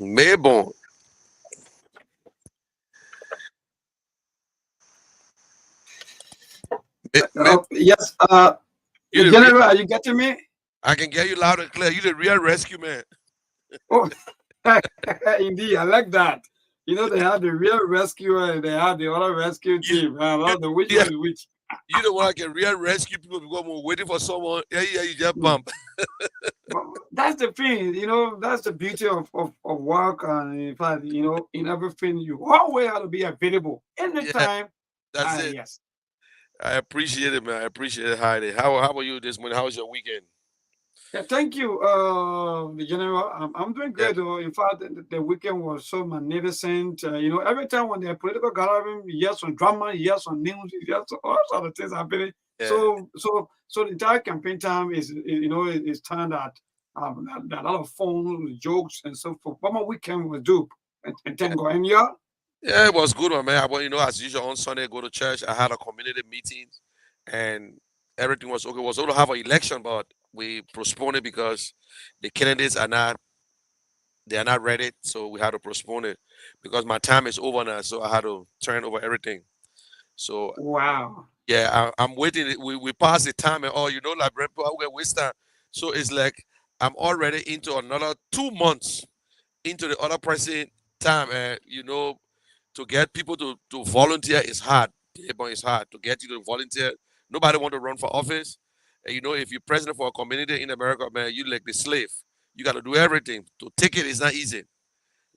Mayborn. Yes, You the the real. general, are you getting me? I can get you loud and clear. You the real rescue man. Oh, indeed, I like that. You know, they have the real rescuer and they have the other rescue You, team. I you, love the which yeah. one is which. You the one that can real rescue people because we're waiting for someone. Yeah, yeah, you just Hmm. bump. But that's the thing, that's the beauty of work. And in fact, in everything, you always have to be available Yeah, anytime. that's it. Yes. I appreciate it, man. I appreciate it, Heidi. How about you this morning? How was your weekend? Yeah, thank you, the general. I'm doing Yeah, great. In fact, the weekend was so magnificent. Every time when there's political gathering, you hear some drama, you hear some news, you hear all sort of things happening. yeah. So the entire campaign time is time that a lot of fun, jokes, and so forth. But my weekend was dope, and Yeah, thank God. And yeah, yeah, it was good, my man. But as usual on Sunday, I go to church. I had a community meeting, and everything was okay. We was going to have an election, but we postponed it because the candidates are not ready. So we had to postpone it because my time is over now. So I had to turn over everything. So wow. yeah, I'm waiting. We passed the time and all. Like we waste time. So it's like I'm already into another 2 months into the other person time, and to get people to volunteer is hard. Yeah, but it's hard to get you to volunteer. Nobody want to run for office. And if you're president for a community in America, man, you like the slave. You got to do everything. To take it is not easy.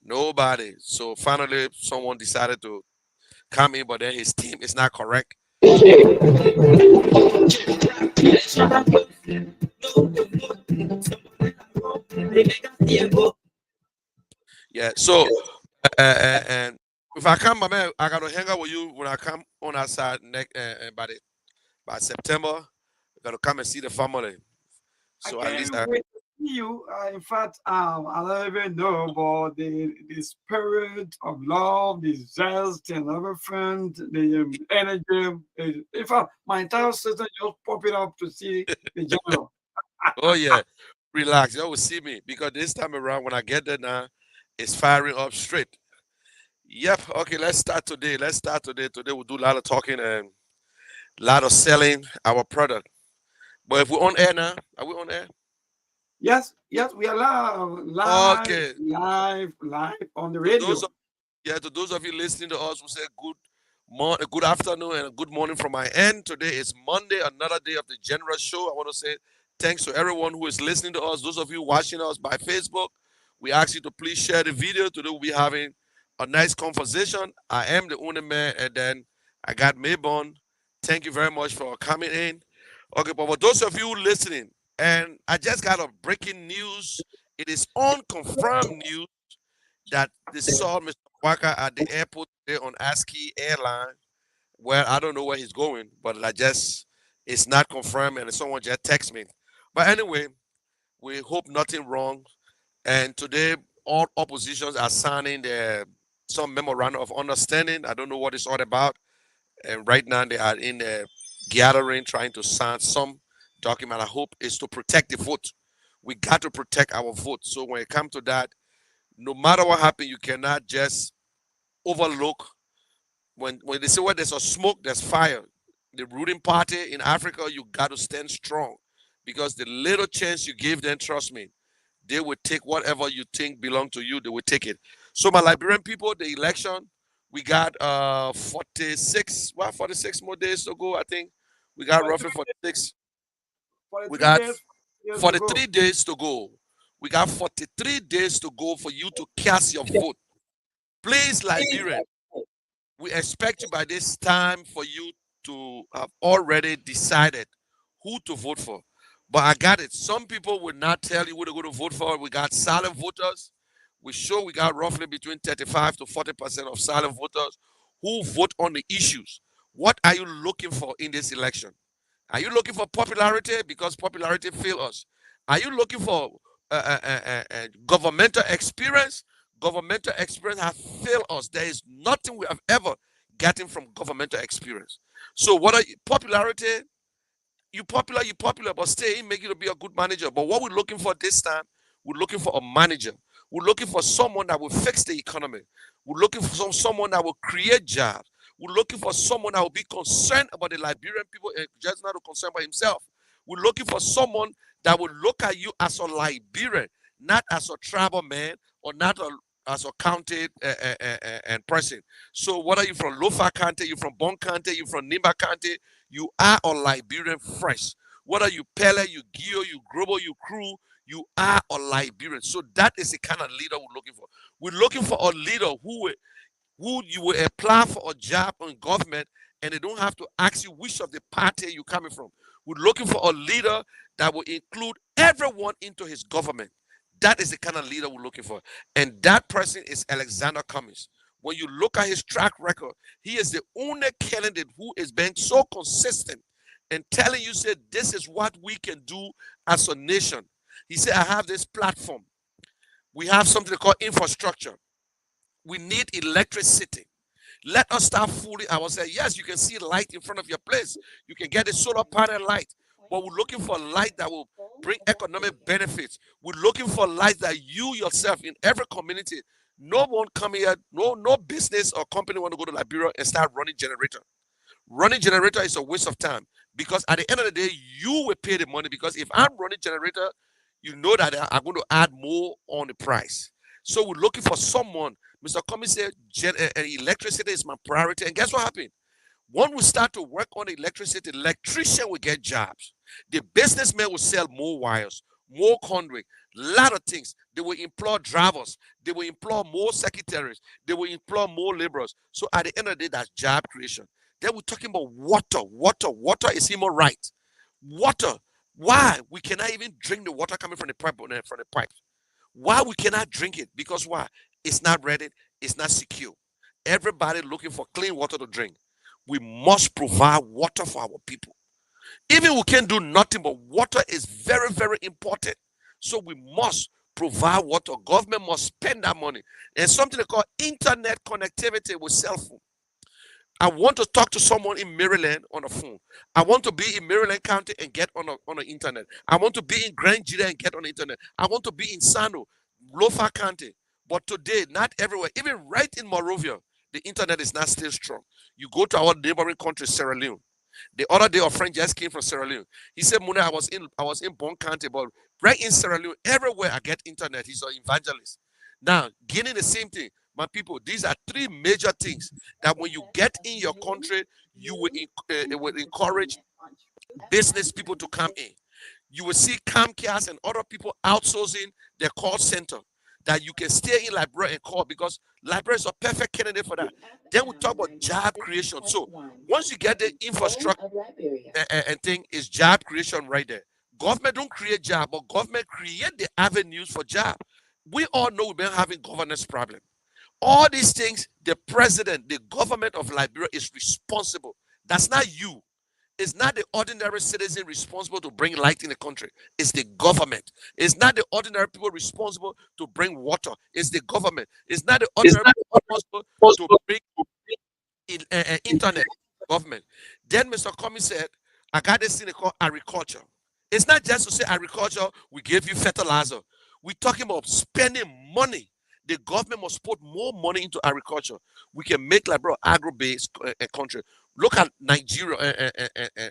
Nobody. So finally, someone decided to come in, but then his team is not correct. Yeah. So, and if I come, my man, I got to hang out with you when I come on our side next, by September. I got to come and see the family. I So at least can't wait to see you. In fact, I don't even know about the spirit of love, the zest and everything, the energy. In fact, my entire system just popping up to see the general. oh yeah, relax. You will see me because this time around when I get there now, it's firing up straight. Yep. Okay. Let's start today. Let's start today. Today we'll do a lot of talking and a lot of selling our product. But if we're on air now, are we on air? Yes, yes, we are live, live, Okay. live, live on the To those radio. of to those of you listening to us, we say good afternoon and good morning from my end. Today is Monday, another day of the General Show. I want to say thanks to everyone who is listening to us. Those of you watching us by Facebook, we ask you to please share the video. Today we'll be having a nice conversation. I am the owner man, and then I got Maybon. Thank you very much for coming in. Okay, but for those of you listening, and I just got a breaking news. It is unconfirmed news that they saw Mr. Walker at the airport today on ASCII airline. Well, I don't know where he's going, but it's not confirmed, and someone just text me. But anyway, we hope nothing wrong. And today, all oppositions are signing some memorandum of understanding. I don't know what it's all about. And right now, they are in a gathering trying to sign some document. I hope is to protect the vote. We got to protect our vote. So when it comes to that, no matter what happens, you cannot just overlook when they say, well, there's a smoke, there's fire. The ruling party in Africa, you got to stand strong because the little chance you give them, trust me, they will take whatever you think belong to you. They will take it. So my Liberian people, the election, we got 46 more days to go. I think we got roughly 46. We 43 got days, years to 43 go. days to go. We got 43 days to go for you to cast your vote. Please, Liberian, we expect you by this time for you to have already decided who to vote for. But I got it. Some people will not tell you who they're going to vote for. We got silent voters. We got roughly between 35 to 40% of silent voters who vote on the issues. What are you looking for in this election? Are you looking for popularity because popularity fail us? Are you looking for governmental experience? Governmental experience has failed us. There is nothing we have ever gotten from governmental experience. So what are you, popularity? You popular, but stay, make you to be a good manager. But what we're looking for this time, we're looking for a manager. We're looking for someone that will fix the economy. We're looking for someone that will create jobs. We're looking for someone that will be concerned about the Liberian people and just not concerned about himself. We're looking for someone that will look at you as a Liberian, not as a tribal man or not as a county and person. So whether you're from Lofa County, you're from Bon County, you're from Nimba County, you are a Liberian fresh. Whether you Pele, you Gio, you Grobo, you Crew, you are a Liberian. So that is the kind of leader we're looking for. We're looking for a leader who you will apply for a job in government and they don't have to ask you which of the party you're coming from. We're looking for a leader that will include everyone into his government. That is the kind of leader we're looking for. And that person is Alexander Cummings. When you look at his track record, he is the only candidate who is being so consistent and telling you, said, this is what we can do as a nation. He said, I have this platform. We have something called infrastructure. We need electricity. Let us start fooling ourselves. Yes, you can see light in front of your place. You can get a solar panel light. But we're looking for light that will bring economic benefits. We're looking for light that you yourself in every community, no one come here, no business or company want to go to Liberia and start running generator. Running generator is a waste of time because at the end of the day, you will pay the money because if I'm running generator, you know that I'm going to add more on the price. So we're looking for someone. Mr. Cummings said electricity is my priority. And guess what happened? When we start to work on electricity, the electrician will get jobs. The businessman will sell more wires, more conduit, a lot of things. They will employ drivers. They will employ more secretaries. They will employ more laborers. So at the end of the day, that's job creation. Then we're talking about water. Water is human right. Water. Why? We cannot even drink the water coming from the pipe from the pipe. Why we cannot drink it? Because why? It's not ready, it's not secure. Everybody looking for clean water to drink. We must provide water for our people. Even we can't do nothing, but water is very, very important. So we must provide water. Government must spend that money. And something they call internet connectivity with cell phone. I want to talk to someone in Maryland on the phone. I want to be in Maryland County and get on the internet. I want to be in Grand Jira and get on the internet. I want to be in Sano, Lofa County. But today, not everywhere, even right in Morovia, the internet is not still strong. You go to our neighboring country, Sierra Leone. The other day, a friend just came from Sierra Leone. He said, Muna, I was in Bon County, but right in Sierra Leone, everywhere I get internet. He's an evangelist. Now, Guinea, the same thing. My people, these are three major things that when you get in your country, you will, it will encourage business people to come in. You will see Camcast and other people outsourcing their call center that you can stay in Liberia and call because Liberia is a perfect candidate for that. Then we talk about job creation. So once you get the infrastructure and thing, is job creation right there. Government don't create job, but government create the avenues for job. We all know we've been having governance problem. All these things, the president, the government of Liberia is responsible. That's not you. It's not the ordinary citizen responsible to bring light in the country. It's the government. It's not the ordinary people responsible to bring water. It's the government. It's not the It's ordinary not people responsible to bring internet. Government. Then Mr. Cummings said, I got this thing called agriculture. It's not just to say agriculture, we give you fertilizer. We're talking about spending money. The government must put more money into agriculture. We can make like bro agro-based country. Look at Nigeria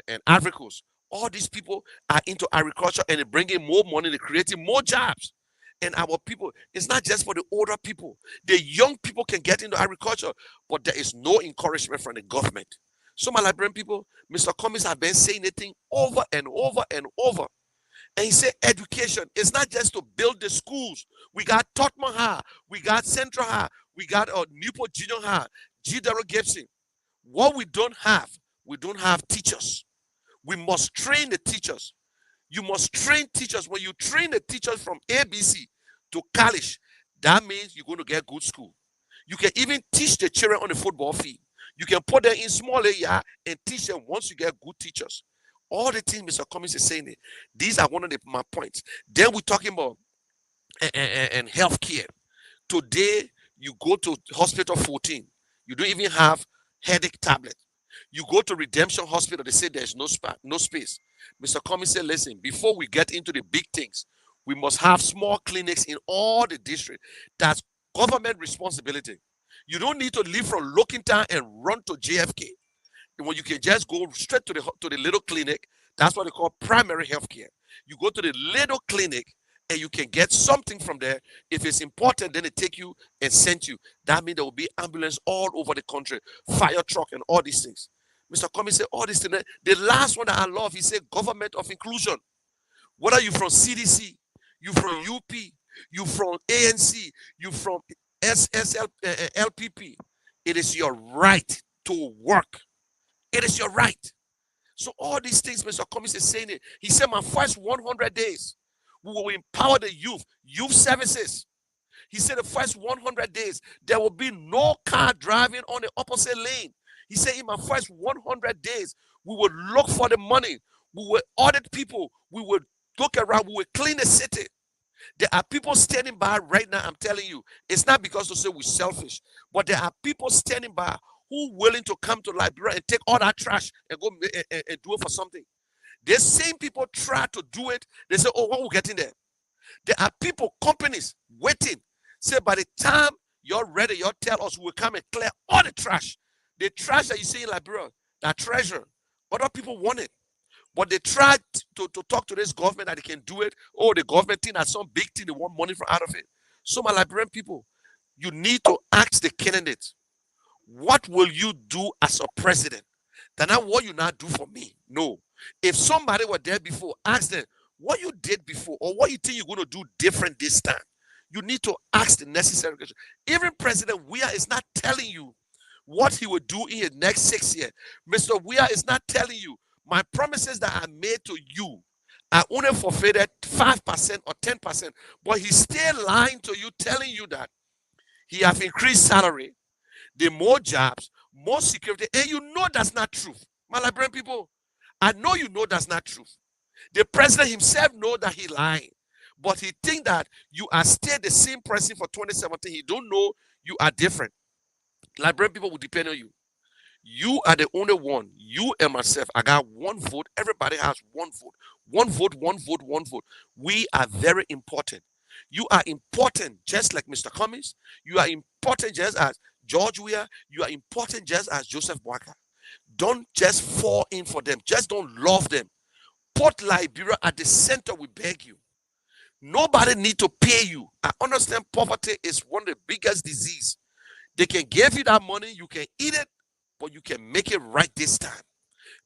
and Africa. All these people are into agriculture and they're bringing more money, they're creating more jobs. And our people, it's not just for the older people. The young people can get into agriculture, but there is no encouragement from the government. So, my Liberian people, Mr. Cummings have been saying the thing over and over and over. And he said education is not just to build the schools. We got Tottenham High, we got Central High, we got Newport Junior High, G. Darrell Gibson. What we don't have teachers. We must train the teachers. You must train teachers. When you train the teachers from ABC to college, that means you're going to get good school. You can even teach the children on the football field. You can put them in small area and teach them once you get good teachers. All the things Mr. Cummings is saying, these are one of my points. Then we're talking about and healthcare. Today, you go to hospital 14, you don't even have headache tablet. You go to Redemption Hospital, they say there's no space. Mr. Cummings said, listen, before we get into the big things, We must have small clinics in all the districts. That's government responsibility. You don't need to leave from Town and run to JFK. When you can just go straight to the little clinic. That's what they call primary health care. You go to the little clinic and you can get something from there. If it's important, then they take you and send you. That means there will be ambulance all over the country, fire truck and all these things. Mr. Cummings said all these things. The last one that I love, he said government of inclusion. Whether you from CDC, you from UP, you from ANC, you from SSL, LPP, it is your right to work. It is your right. So all these things, Mr. Cummings is saying it. He said, my first 100 days, we will empower the youth services. He said the first 100 days, there will be no car driving on the opposite lane. He said, in my first 100 days, we will look for the money. We will audit people. We will look around. We will clean the city. There are people standing by right now. I'm telling you, it's not because to say we're selfish, but there are people standing by who willing to come to Liberia and take all that trash and go and do it for something. The same people try to do it. They say, oh, what we getting there? There are people, companies waiting. Say by the time you're ready, you'll tell us we will come and clear all the trash. The trash that you see in Liberia, that treasure, other people want it. But they tried to talk to this government that they can do it. Oh, the government thing that's some big thing, they want money from out of it. So my Liberian people, you need to ask the candidates, what will you do as a president? Then what you not do for me? No. If somebody were there before, ask them what you did before or what you think you're going to do different this time. You need to ask the necessary question. Even President Weah is not telling you what he will do in the next 6 years. Mr. Weah is not telling you my promises that I made to you. I only forfeited 5% or 10%, but he's still lying to you, telling you that he have increased salary, the more jobs, more security, and you know that's not true. My Liberian people, I know you know that's not true. The president himself know that he lying, but he think that you are still the same president for 2017. He don't know you are different. Liberian people will depend on you. You are the only one. You and myself, I got one vote. Everybody has one vote. One vote, one vote, one vote. We are very important. You are important just like Mr. Cummings. You are important just as George Weah. You are important just as Joseph Boakai. Don't just fall in for them. Just don't love them. Put Liberia at the center, we beg you. Nobody need to pay you. I understand poverty is one of the biggest disease. They can give you that money, you can eat it, but you can make it right this time.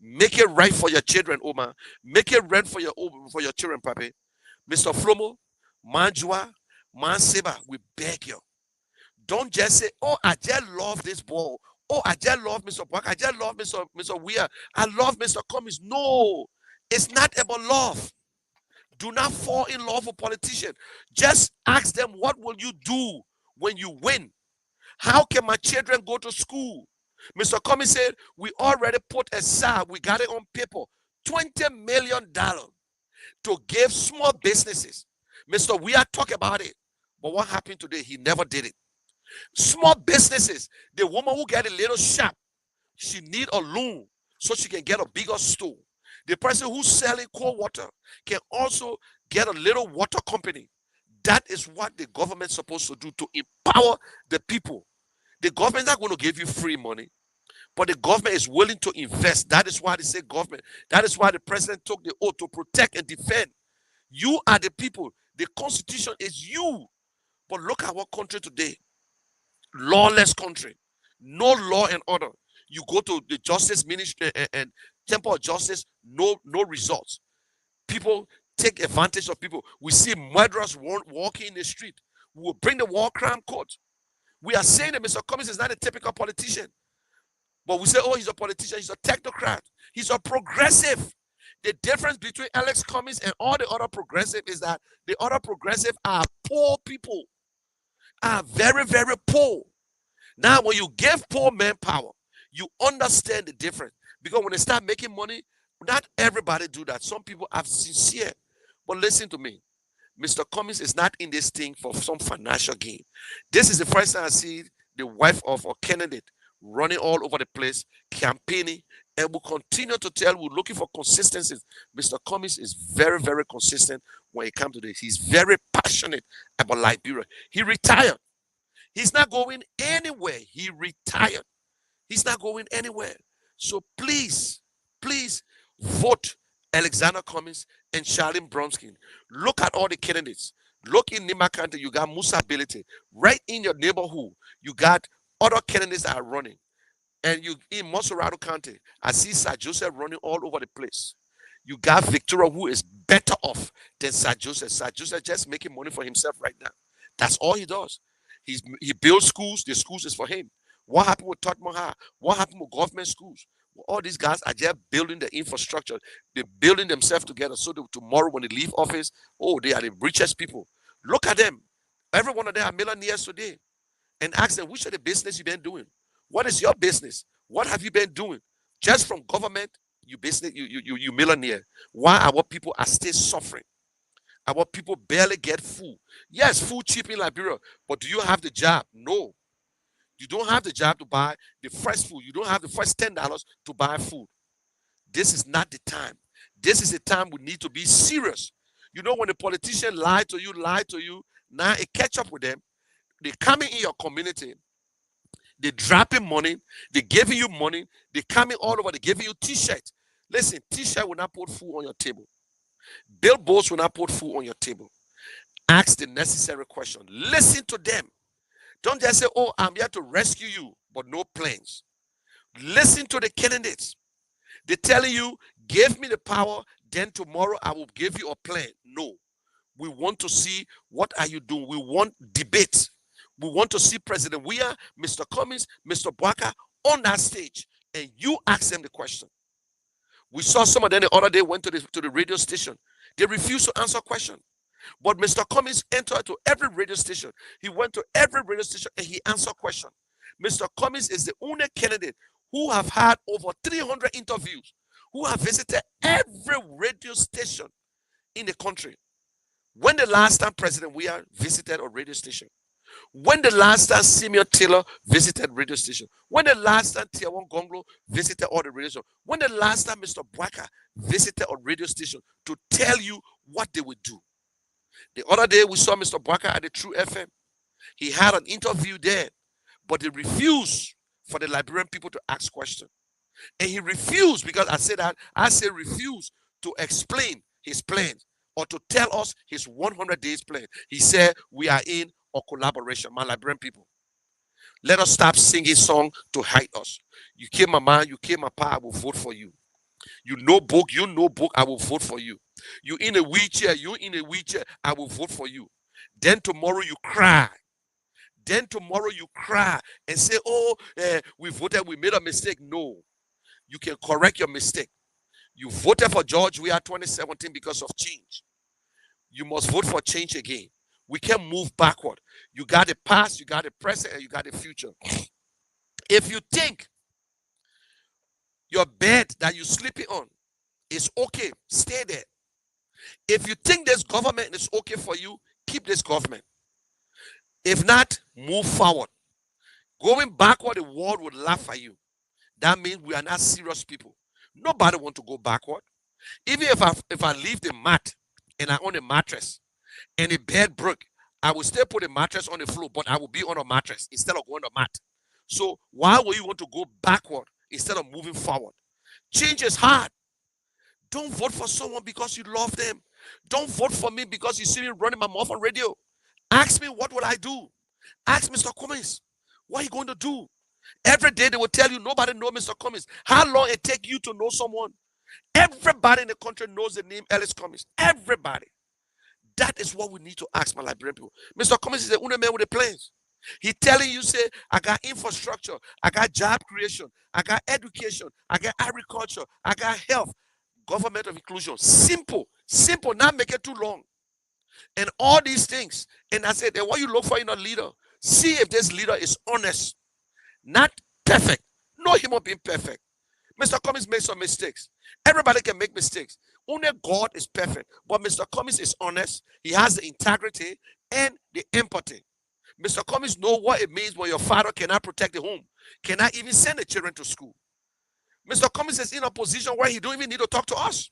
Make it right for your children, Oma. Make it right for your children, Papi. Mr. Flomo, Manjua, Manseba, we beg you. Don't just say, oh, I just love this ball. Oh, I just love Mr. Buck. I just love Mr. Weah. I love Mr. Cummings. No, it's not about love. Do not fall in love with politicians. Just ask them, what will you do when you win? How can my children go to school? Mr. Cummings said, we already put aside, we got it on paper, $20 million to give small businesses. Mr. Weah talk about it. But what happened today? He never did it. Small businesses, the woman who get a little shop, she need a loan so she can get a bigger store. The person who's selling cold water can also get a little water company. That is what the government's supposed to do, to empower the people. The government's not going to give you free money, but the government is willing to invest. That is why they say government. That is why the president took the oath to protect and defend. You are the people. The constitution is you. But look at our country today. Lawless country. No law and order. You go to the justice ministry and temple of justice, no results. People take advantage of people. We see murderers walking in the street. We will bring the war crime court. We are saying that Mr. Cummings is not a typical politician. But we say, oh, he's a politician, he's a technocrat, he's a progressive. The difference between Alex Cummings and all the other progressive is that the other progressive are poor people, are very, very poor. Now, when you give poor men power, you understand the difference. Because when they start making money, not everybody do that. Some people are sincere. But listen to me. Mr. Cummings is not in this thing for some financial gain. This is the first time I see the wife of a candidate running all over the place, campaigning And we'll continue to tell, we're looking for consistency. Mr. Cummings is very, very consistent when it comes to this. He's very passionate about Liberia. He retired. He's not going anywhere. He retired. He's not going anywhere. So please, please vote Alexander Cummings and Charlene Brumskine. Look at all the candidates. Look in Nima County, you got Musa Ability. Right in your neighborhood, you got other candidates that are running. And you in Monserrado County, I see Sir Joseph running all over the place. You got Victoria, who is better off than Sir Joseph. Sir Joseph just making money for himself right now. That's all he does. He builds schools. The schools is for him. What happened with Tottenham High? What happened with government schools? Well, all these guys are just building the infrastructure. They're building themselves together so that tomorrow when they leave office, oh, they are the richest people. Look at them. Every one of them are millionaires today. And ask them, which of the business you been doing? What is your business? What have you been doing? Just from government, you business, you millionaire. Why our people are still suffering? Our people barely get food. Yes, food cheap in Liberia, but do you have the job? No. You don't have the job to buy the fresh food. You don't have the first $10 to buy food. This is not the time. This is the time we need to be serious. You know, when the politician lie to you, now it catch up with them. They coming in your community, they dropping money, they giving you money, they coming all over, they giving you t-shirt. Listen, t-shirt will not put food on your table. Billboards will not put food on your table. Ask the necessary question. Listen to them. Don't just say, oh, I'm here to rescue you, but no plans. Listen to the candidates. They're telling you, give me the power, then tomorrow I will give you a plan. No. We want to see what are you doing. We want debate. We want to see President Weah, Mr. Cummings, Mr. Bwaka on that stage, and you ask them the question. We saw some of them the other day went to the radio station. They refused to answer question. But Mr. Cummings entered to every radio station. He went to every radio station and he answered question. Mr. Cummings is the only candidate who have had over 300 interviews, who have visited every radio station in the country. When the last time President Weah visited a radio station? When the last time Simeon Taylor visited radio station? When the last time Tiawan Gonglo visited all the radio stations? When the last time Mr. Bwaka visited a radio station to tell you what they would do? The other day we saw Mr. Bwaka at the True FM. He had an interview there, but he refused for the Liberian people to ask questions. And he refused, because I say refuse to explain his plans or to tell us his 100 days plan. He said, we are in a collaboration, my Liberian people. Let us stop singing song to hide us. You kill my man, you kill my pa, I will vote for you. You know book, I will vote for you. You in a wheelchair, I will vote for you. Then tomorrow you cry. Then tomorrow you cry and say, oh, we voted, we made a mistake. No, you can correct your mistake. You voted for George Weah 2017 because of change. You must vote for change again. We can move backward. You got the past, you got the present, and you got the future. If you think your bed that you're sleeping on is okay, stay there. If you think this government is okay for you, keep this government. If not, move forward. Going backward, the world would laugh at you. That means we are not serious people. Nobody want to go backward. Even if I leave the mat and I own a mattress and the bed broke, I will still put a mattress on the floor, but I will be on a mattress instead of going on a mat. So why would you want to go backward instead of moving forward? Change is hard. Don't vote for someone because you love them. Don't vote for me because you see me running my mouth on radio. Ask me, what will I do? Ask Mr. Cummings, what are you going to do? Every day they will tell you, nobody knows Mr. Cummings. How long it take you to know someone? Everybody in the country knows the name Ellis Cummings. Everybody. That is what we need to ask, my Liberian people. Mr. Cummings is the only man with the plans. He telling you, say, I got infrastructure, I got job creation, I got education, I got agriculture, I got health, government of inclusion. Simple, not make it too long. And all these things. And I said, and what you look for in a leader, see if this leader is honest, not perfect. No human being perfect. Mr. Cummings made some mistakes. Everybody can make mistakes. Only God is perfect. But Mr. Cummings is honest. He has the integrity and the empathy. Mr. Cummings knows what it means when your father cannot protect the home, cannot even send the children to school. Mr. Cummings is in a position where he don't even need to talk to us.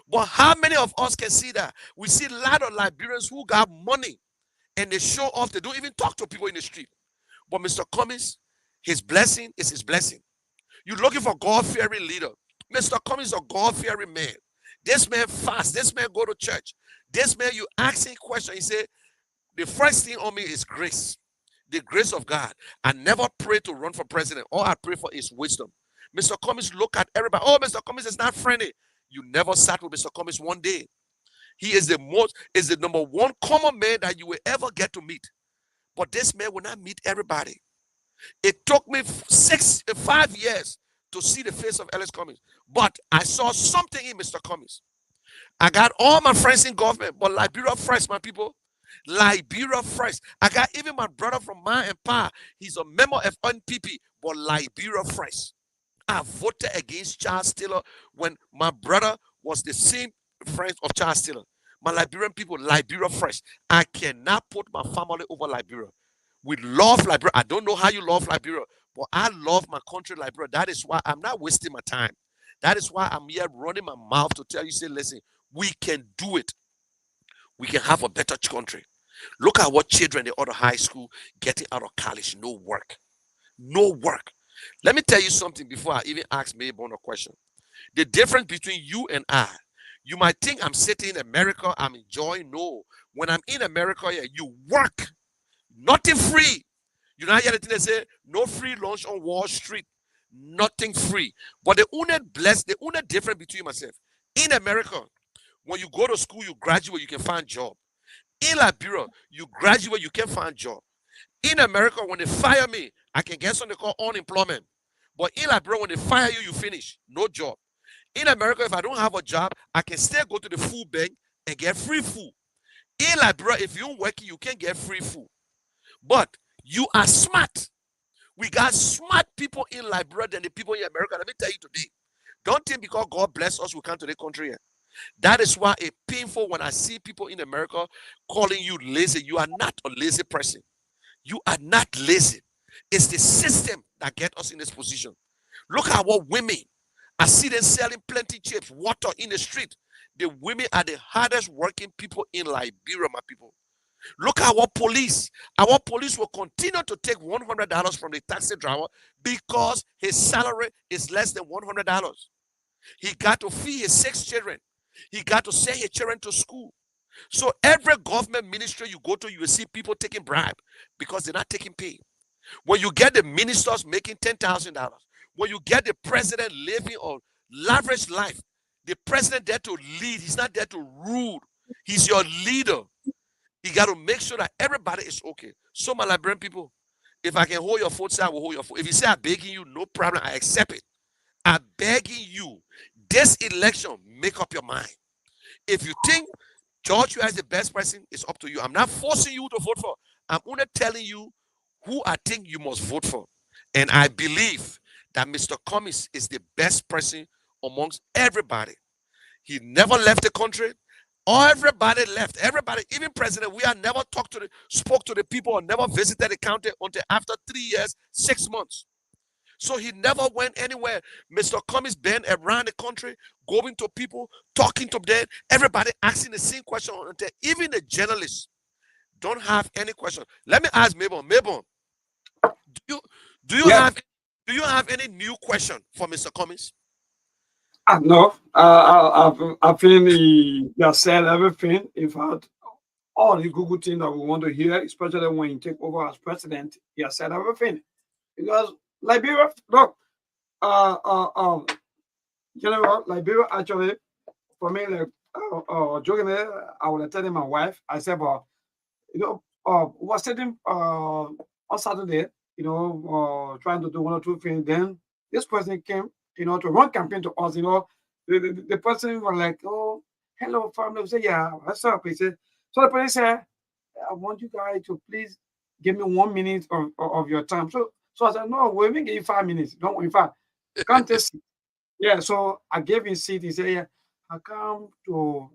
But how many of us can see that? We see a lot of Liberians who got money and they show off. They don't even talk to people in the street. But Mr. Cummings, his blessing is his blessing. You're looking for God-fearing leader. Mr. Cummings is a God-fearing man. This man fast. This man go to church. This man, you ask him question. He said, the first thing on me is grace. The grace of God. I never pray to run for president. All I pray for is wisdom. Mr. Cummings look at everybody. Oh, Mr. Cummings is not friendly. You never sat with Mr. Cummings one day. He is the number one common man that you will ever get to meet. But this man will not meet everybody. It took me 5 years to see the face of Ellis Cummings. But I saw something in Mr. Cummings. I got all my friends in government, but Liberia first, my people. Liberia first. I got even my brother from my empire. He's a member of NPP, but Liberia first. I voted against Charles Taylor when my brother was the same friend of Charles Taylor. My Liberian people, Liberia first. I cannot put my family over Liberia. We love Liberia. I don't know how you love Liberia, but I love my country, Liberia. That is why I'm not wasting my time. That is why I'm here running my mouth to tell you, say, listen, we can do it. We can have a better country. Look at what children in other high school getting out of college, no work. No work. Let me tell you something before I even ask Mayborn a question. The difference between you and I, you might think I'm sitting in America, I'm enjoying. No. When I'm in America, yeah, you work. Nothing free. You know, hear the thing they say, no free lunch on Wall Street. Nothing free. But the only difference between myself. In America, when you go to school, you graduate, you can find job. In Liberia, you graduate, you can find job. In America, when they fire me, I can get something called unemployment. But in Liberia, when they fire you, you finish. No job. In America, if I don't have a job, I can still go to the food bank and get free food. In Liberia, if you're working, you can get free food. But you are smart. We got smart people in Liberia than the people in America. Let me tell you today. Don't think because God bless us, we come to the country here. That is why it's painful when I see people in America calling you lazy. You are not a lazy person. You are not lazy. It's the system that get us in this position. Look at what women. I see them selling plenty chips, water in the street. The women are the hardest working people in Liberia, my people. Look at our police. Our police will continue to take $100 from the taxi driver because his salary is less than $100. He got to feed his 6 children. He got to send his children to school. So every government ministry you go to, you will see people taking bribe because they're not taking pay. When you get the ministers making $10,000, when you get the president living a lavish life, the president there to lead, he's not there to rule. He's your leader. You got to make sure that everybody is okay. So, my Liberian people, if I can hold your phone, say I will hold your phone. If you say I'm begging you, no problem, I accept it. I'm begging you, this election, make up your mind. If you think George, you as the best person, it's up to you. I'm not forcing you to vote for. I'm only telling you who I think you must vote for. And I believe that Mr. Cummings is the best person amongst everybody. He never left the country. Everybody left. Everybody, even president, we have never spoke to the people or never visited the county until after 3 years, 6 months. So he never went anywhere. Mr. Cummings been around the country, going to people, talking to them, everybody asking the same question until even the journalists don't have any question. Let me ask Mabel. Mabel, do you do you Yeah. have do you have any new question for Mr. Cummings? No, I think he has said everything. In fact, all the good things that we want to hear, especially when he take over as president, he has said everything. Because Liberia, look, uh, uh, um, General, Liberia actually, for me, like, jokingly, I would tell my wife, I said, but, was sitting on Saturday, trying to do one or two things. Then this person came, to run campaign to us, the person was like, oh, hello, family. We say, yeah, what's up? He said, so the person said, I want you guys to please give me 1 minute of your time. So I said, no, we'll even give you 5 minutes. Don't worry, in fact, can't take seat. Yeah, so I gave him seat. He said, yeah, I come to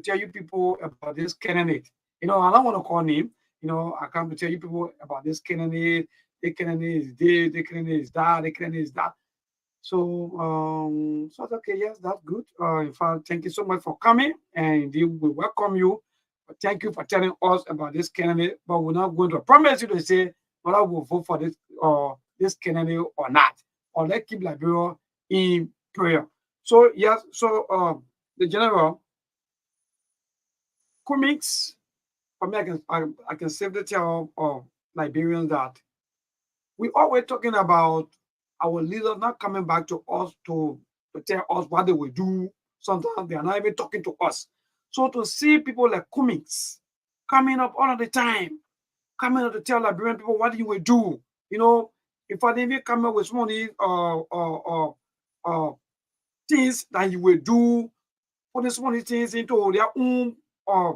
tell you people about this candidate. I don't want to call name. I come to tell you people about this candidate. The candidate is this, the candidate is that, the candidate is that. So okay, yes, that's good. In fact, thank you so much for coming, and we welcome you. Thank you for telling us about this candidate, but we're not going to promise you to say whether we'll vote for this candidate or not, or let's keep Liberia in prayer. So yes, the general Cummings, for me, I can safely tell Liberians that we always talking about our leaders not coming back to us to tell us what they will do. Sometimes they are not even talking to us. So to see people like Cummings coming up all of the time, coming up to tell Liberian people what you will do, you know, if I even come up with some of these things that you will do, putting some of these things into their own uh,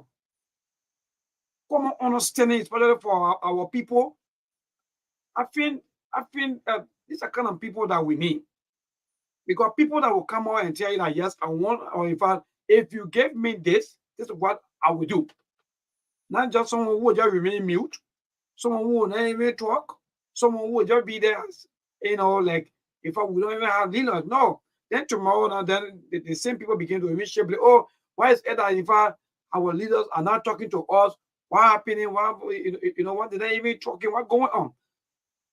common understanding, especially for our people, I think I think these are kind of people that we need. Because people that will come out and tell you that yes, I want, or in fact, if you give me this is what I will do. Not just someone who will just remain mute, someone who will not even talk, someone who will just be there, like if I we don't even have leaders. No. Then tomorrow now then the same people begin to even shape, oh, why is it that in fact our leaders are not talking to us? What happening? What what did they even talking? What going on?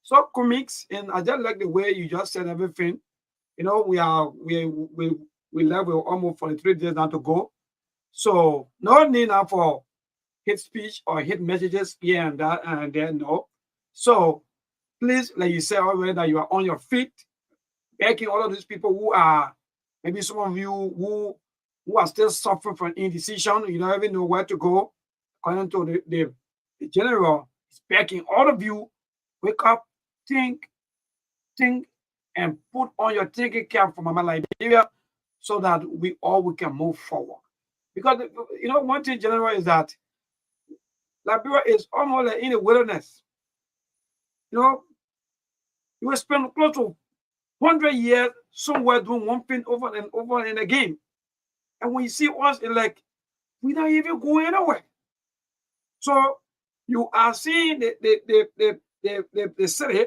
So comics, and I just like the way you just said everything. We are we left with almost 43 days now to go. So no need now for hate speech or hate messages here and that and there. No. So please, like you said already, that you are on your feet, begging all of these people who are maybe some of you who are still suffering from indecision. You don't even know where to go. According to the general, is begging all of you, wake up, think, think, and put on your thinking cap from Mama Liberia so that we can move forward. Because one thing general is that Liberia is almost like in a wilderness. You know, you will spend close to 100 years somewhere doing one thing over and over and again. And when you see us, it's like we don't even go anywhere. So you are seeing the city,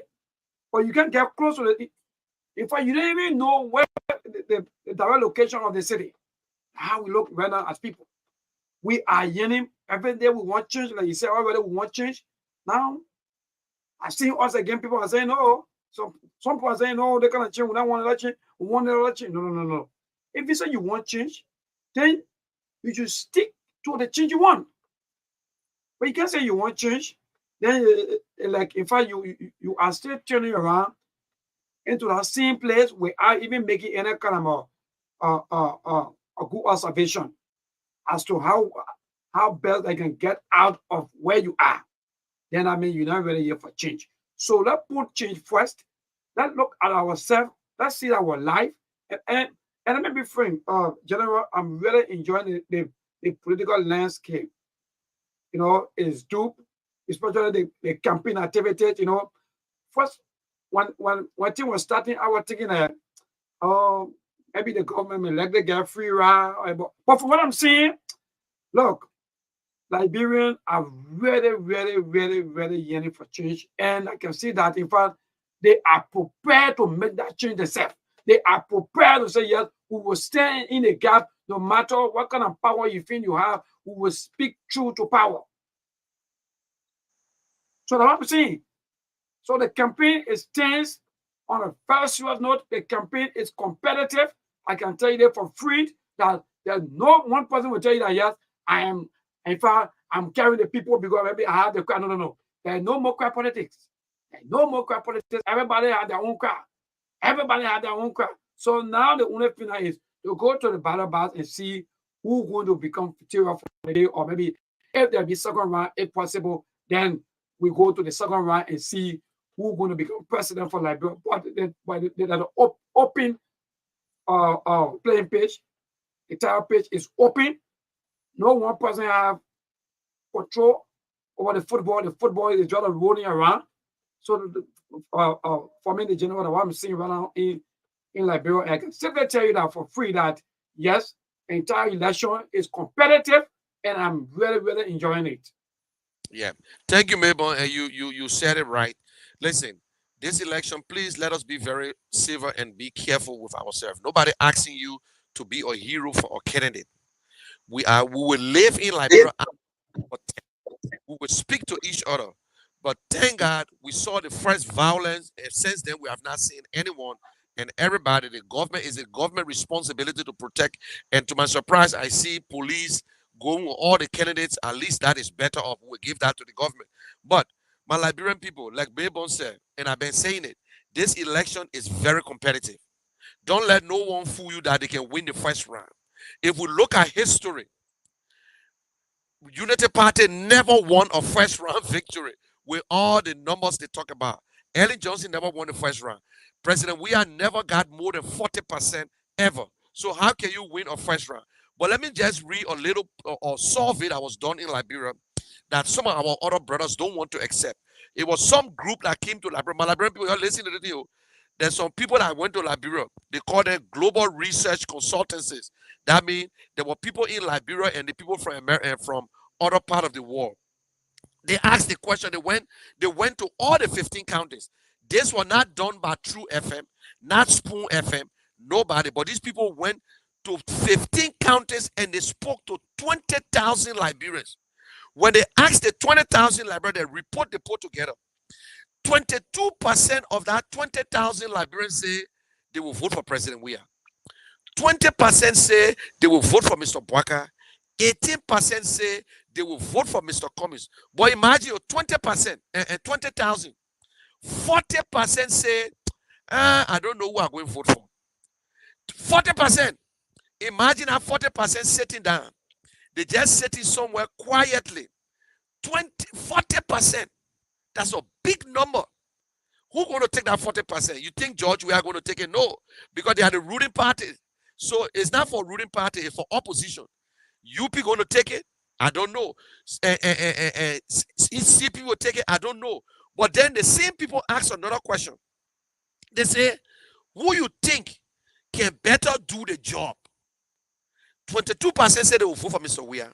but you can't get close to it. In fact, you don't even know where the direct location of the city. How we look right now as people. We are yearning every day. We want change, like you said already. We want change. Now I see us again. People are saying, "No." Some people are saying, "No, they cannot change. We don't want election. We want election." No, no, no, no. If you say you want change, then you should stick to the change you want. But you can't say you want change. Then, like in fact, you are still turning around into that same place without even making any kind of a good observation as to how best they can get out of where you are. Then I mean you're not ready yet for change. So let's put change first. Let's look at ourselves. Let's see our life. And let me be frank, General, I'm really enjoying the political landscape. It's dope, especially the campaign activities. First when thing was starting, I was thinking that oh maybe the government may let the get free ride. But from what I'm seeing, look, Liberians are really, really, really, really yearning for change. And I can see that, in fact, they are prepared to make that change themselves. They are prepared to say, yes, we will stand in the gap no matter what kind of power you think you have. We will speak true to power. So that's what I'm saying. So the campaign is tense. On a very serious note, the campaign is competitive. I can tell you that for free that there's no one person will tell you that, yes, I am, in fact, I'm carrying the people because maybe I have the crowd. No, no, no. There's no more crowd politics. There's no more crowd politics. Everybody has their own crowd. Everybody has their own crowd. So now the only thing is to go to the ballot box and see who's going to become material for the day, or maybe if there'll be second round, if possible, then we go to the second round and see who's going to become president for Liberia. But the open playing page, the entire page is open. No one person have control over the football. The football is just rolling around. So for me, the general, what I'm seeing right now in Liberia, I can simply tell you that for free that yes, the entire election is competitive, and I'm really, really enjoying it. Yeah. Thank you, Mabel. And you said it right. Listen, This election, please let us be very civil and be careful with ourselves. Nobody asking you to be a hero for a candidate. We will live in Liberia, we will speak to each other. But thank God we saw the first violence, and since then we have not seen anyone and everybody. The government is a government responsibility to protect. And to my surprise, I see police going with all the candidates. At least that is better off. We give that to the government. But my Liberian people, like Babon said, and I've been saying it, this election is very competitive. Don't let no one fool you that they can win the first round. If we look at history, Unity Party never won a first round victory with all the numbers they talk about. Ellen Johnson never won the first round. President Weah never got more than 40% ever. So how can you win a first round? But let me just read a little or survey that was done in Liberia that some of our other brothers don't want to accept. It was some group that came to Liberia. My Liberian people, you're listening to the deal. There's some people that went to Liberia. They call them global research consultancies. That means there were people in Liberia and the people from America, from other part of the world. They asked the question. They went to all the 15 counties. This was not done by True FM, not Spoon FM, nobody. But these people went to 15 counties and they spoke to 20,000 Liberians. When they asked the 20,000 Liberians, they report the poll together. 22% of that 20,000 Liberians say they will vote for President Weah. 20% say they will vote for Mr. Bwaka. 18% say they will vote for Mr. Cummings. But imagine 20% and 20,000. 40% say, I don't know who I'm going to vote for. 40%. Imagine how 40% sitting down. They just sitting somewhere quietly. 40%. That's a big number. Who's going to take that 40%? You think George we are going to take it? No, because they are the ruling party. So it's not for ruling party, it's for opposition. UP going to take it? I don't know. CP will take it? I don't know. But then the same people ask another question. They say, who you think can better do the job? 22% say they will vote for Mr. Weah.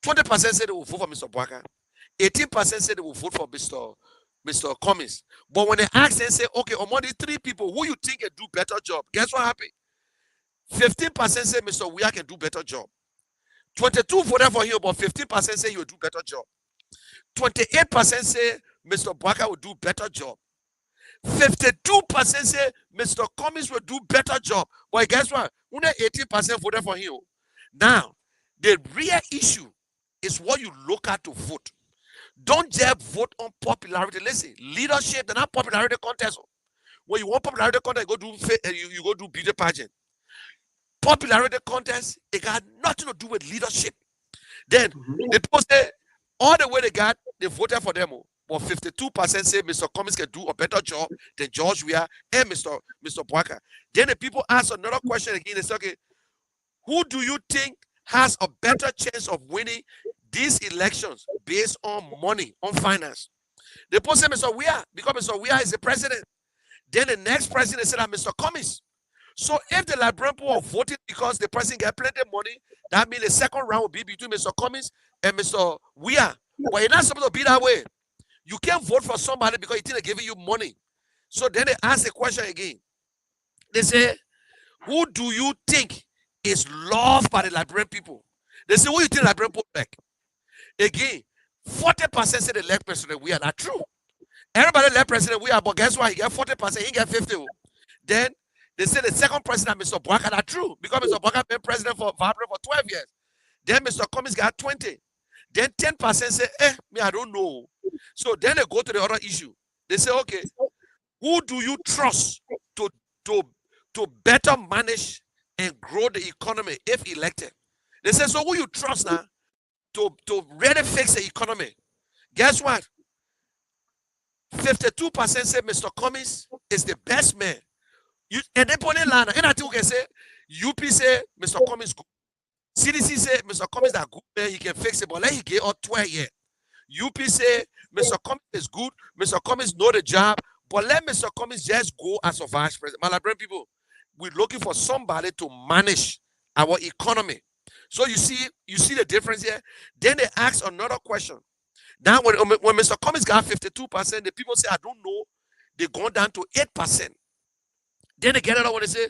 20% say they will vote for Mr. Bwaka. 18% say they will vote for Mr. Cummings. But when they ask, they say, okay, among these three people, who you think can do better job? Guess what happened? 15% say Mr. Weah can do better job. 22 voted for him, but 15% say he will do better job. 28% say Mr. Bwaka will do better job. 52% say Mr. Cummings will do better job. But guess what? Only 18% voted for him. Now, the real issue is what you look at to vote. Don't just vote on popularity. Listen, leadership, they're not popularity contest. When you want popularity contest, you go do beauty pageant. Popularity contest, it got nothing to do with leadership. Then the people say all the way they voted for them. But 52% say Mr. Cummings can do a better job than George Weah and Mr. Bwaka. Then the people ask another question again. They say, okay, who do you think has a better chance of winning these elections based on money, on finance? The people say Mr. Weah, because Mr. Weah is the president. Then the next president said that Mr. Cummings. So if the Liberian people are voting because the president get plenty of money, that means the second round will be between Mr. Cummings and Mr. Weah. But it's not supposed to be that way. You can't vote for somebody because he think they're giving you money. So then they ask the question again. They say, who do you think is loved by the Liberian people? They say, who you think the Liberian people like? Again, 40% say they like President Weah. That's true. Everybody like President Weah, but guess what? He get 40%, he get 50%. Then they say the second president, Mr. Bwaka, that's true. Because Mr. Bwaka been president for 12 years. Then Mr. Cummings got 20. Then 10% say, me, I don't know. So then they go to the other issue. They say, okay, who do you trust to better manage and grow the economy if elected? They say, so who you trust now to really fix the economy? Guess what? 52% say Mr. Cummings is the best man. And they put in line. And I think we can say, UP say Mr. Cummings good. CDC say Mr. Cummings is good man, he can fix it, but let him get up 12 years. UP say Mr. Cummings is good, Mr. Cummings know the job, but let Mr. Cummings just go as a vice president. My Liberian people, we're looking for somebody to manage our economy. So you see the difference here. Then they ask another question. Now when Mr. Cummings got 52%, the people say, I don't know They gone down to 8%. Then they get another one. They say,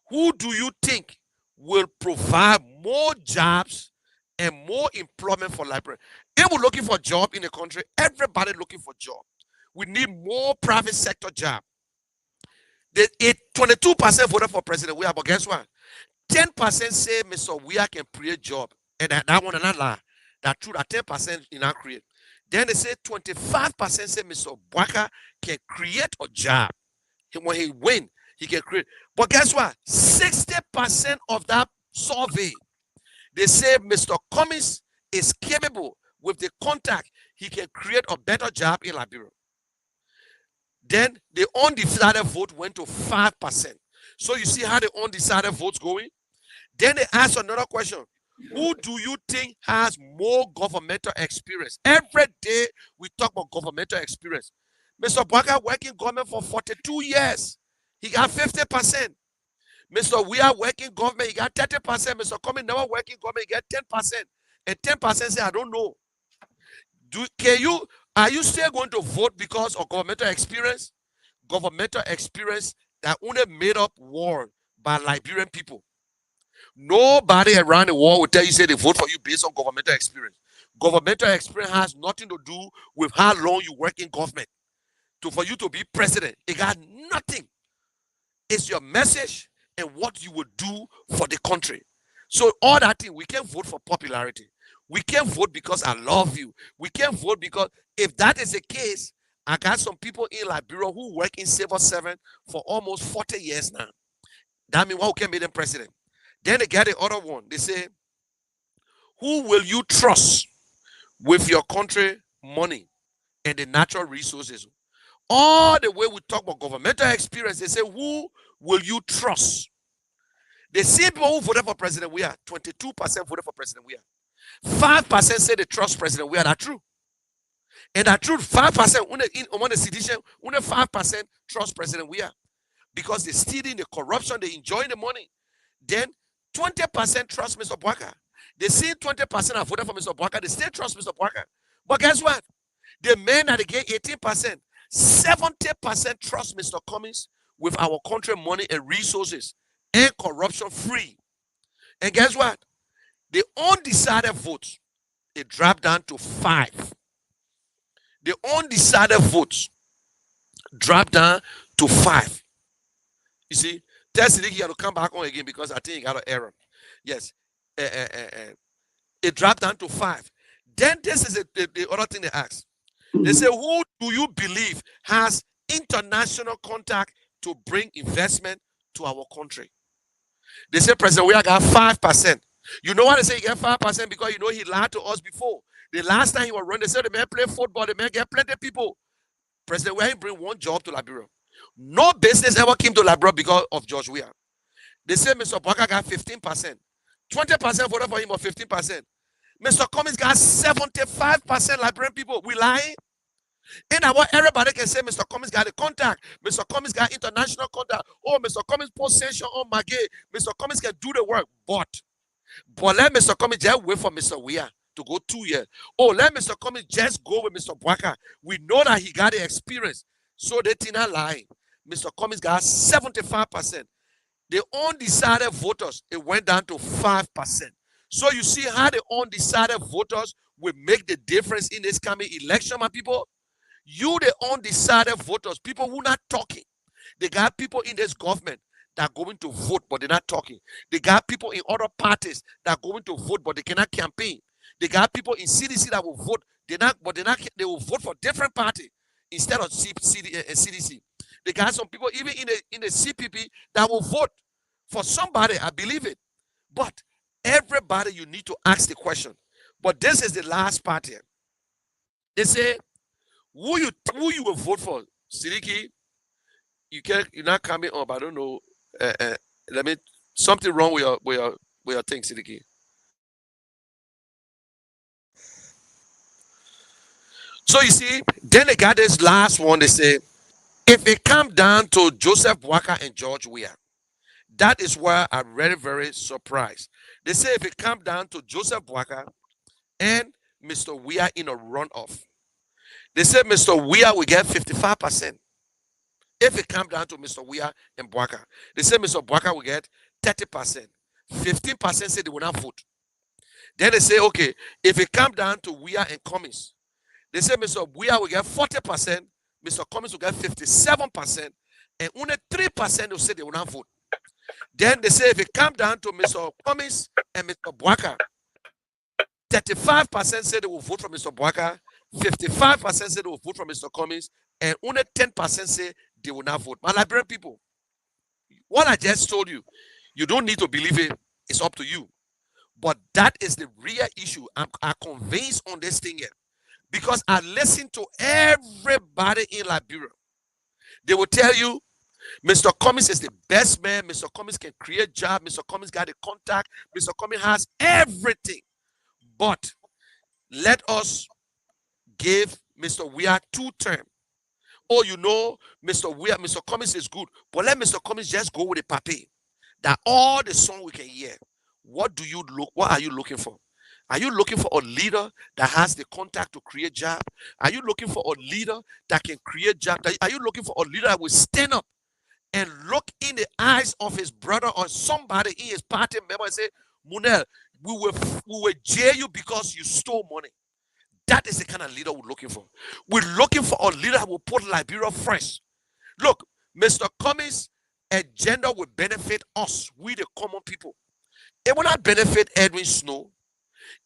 who do you think will provide more jobs and more employment for librarians? If we're looking for a job in the country, everybody looking for job. We need more private sector job. 22% voted for President Weah, but guess what? 10% say Mr. Weah can create job. And that one another lie. That true, that 10% in not create. Then they say 25% say Mr. Bwaka can create a job. When he win, he can create. But guess what? 60% of that survey, they say Mr. Cummings is capable with the contact. He can create a better job in Liberia. Then the undecided vote went to 5%. So you see how the undecided votes going? Then they ask another question. Who do you think has more governmental experience? Every day we talk about governmental experience. Mr. Bwaka working government for 42 years. He got 50%. Mr. Weah working government, he got 30%. Mr. Cummings never working government, he got 10%. And 10% say, I don't know. Are you still going to vote because of governmental experience? Governmental experience that only made up war by Liberian people. Nobody around the world will tell you, say they vote for you based on governmental experience. Governmental experience has nothing to do with how long you work in government. For you to be president, it got nothing. It's your message and what you would do for the country. So all that thing, we can't vote for popularity. We can't vote because I love you. We can't vote because if that is the case, I got some people in Liberia who work in civil servant for almost 40 years now. That means who can make them president? Then they get the other one. They say, who will you trust with your country money and the natural resources? All the way we talk about governmental experience, they say, who will you trust? The same people who voted for President Weah, 22% voted for President Weah. 5% say they trust President Weah. That's true. And that true, 5% on the sedition, only 5% trust President Weah. Because they stealing the corruption, they enjoy the money. Then 20% trust Mr. Bwaka. They see 20% have voted for Mr. Bwaka, they still trust Mr. Bwaka. But guess what? The men that they get 18%, 70% trust Mr. Cummings with our country money and resources and corruption free. And guess what? The undecided votes, it dropped down to 5. The undecided votes dropped down to 5. You see, tell Siddiqui you have to come back on again because I think he got an error. Yes. It dropped down to 5. Then this is the other thing they ask. They say, who do you believe has international contact to bring investment to our country? They say President Weah got 5%. You know why they say he got 5%? Because you know he lied to us before. The last time he was running, they said the man play football, the man get plenty of people. President Weah bring one job to Liberia. No business ever came to Liberia because of George Weah. They say Mr. Bwaka got 15%. 20% voted for him or 15%. Mr. Cummings got 75% Liberian people. We lying? And what everybody can say, Mr. Cummings got a contact. Mr. Cummings got international contact. Oh, Mr. Cummings put sanction on Maggie. Mr. Cummings can do the work. But let Mr. Cummings just wait for Mr. Weah to go 2 years. Oh, let Mr. Cummings just go with Mr. Bwaka. We know that he got the experience. So they did not lie. Mr. Cummings got 75%. The undecided voters, it went down to 5%. So you see how the undecided voters will make the difference in this coming election, my people? You, the undecided voters, people who not talking. They got people in this government that are going to vote, but they're not talking. They got people in other parties that are going to vote, but they cannot campaign. They got people in CDC that will vote, they will vote for different party instead of CDC. They got some people even in the CPP that will vote for somebody. I believe it. But everybody, you need to ask the question. But this is the last part here. They say, who you will vote for? Siddiqui, you're not coming up. I don't know. Something wrong with your thing, Siddiqui. So you see, then they got this last one. They say, if it comes down to Joseph Bwaka and George Weah, that is where I'm very, very surprised. They say if it comes down to Joseph Bwaka and Mr. Weah in a runoff, they say Mr. Weah will get 55%. If it come down to Mr. Weah and Bwaka, they say Mr. Bwaka will get 30%. 15% say they will not vote. Then they say, okay, if it come down to Weah and Cummings, they say Mr. Weah will get 40%, Mr. Cummings will get 57%, and only 3% will say they will not vote. Then they say if it come down to Mr. Cummings and Mr. Bwaka, 35% say they will vote for Mr. Bwaka, 55% say they will vote for Mr. Cummings, and only 10% say they will not vote. My Liberian people, what I just told you, you don't need to believe it. It's up to you. But that is the real issue. I'm convinced on this thing here. Because I listen to everybody in Liberia. They will tell you, Mr. Cummings is the best man. Mr. Cummings can create job. Mr. Cummings got a contact. Mr. Cummings has everything. But let us give Mr. Weah 2 terms. Oh, you know, Mr. Weah, Mr. Cummings is good. But let Mr. Cummings just go with the papi. That all the song we can hear. What are you looking for? Are you looking for a leader that has the contact to create job? Are you looking for a leader that can create job? Are you looking for a leader that will stand up and look in the eyes of his brother or somebody in his party member and say, Munel, we will jail you because you stole money? That is the kind of leader we're looking for. We're looking for a leader that will put Liberia first. Look, Mr. Cummings' agenda will benefit us, we the common people. It will not benefit Edwin Snow.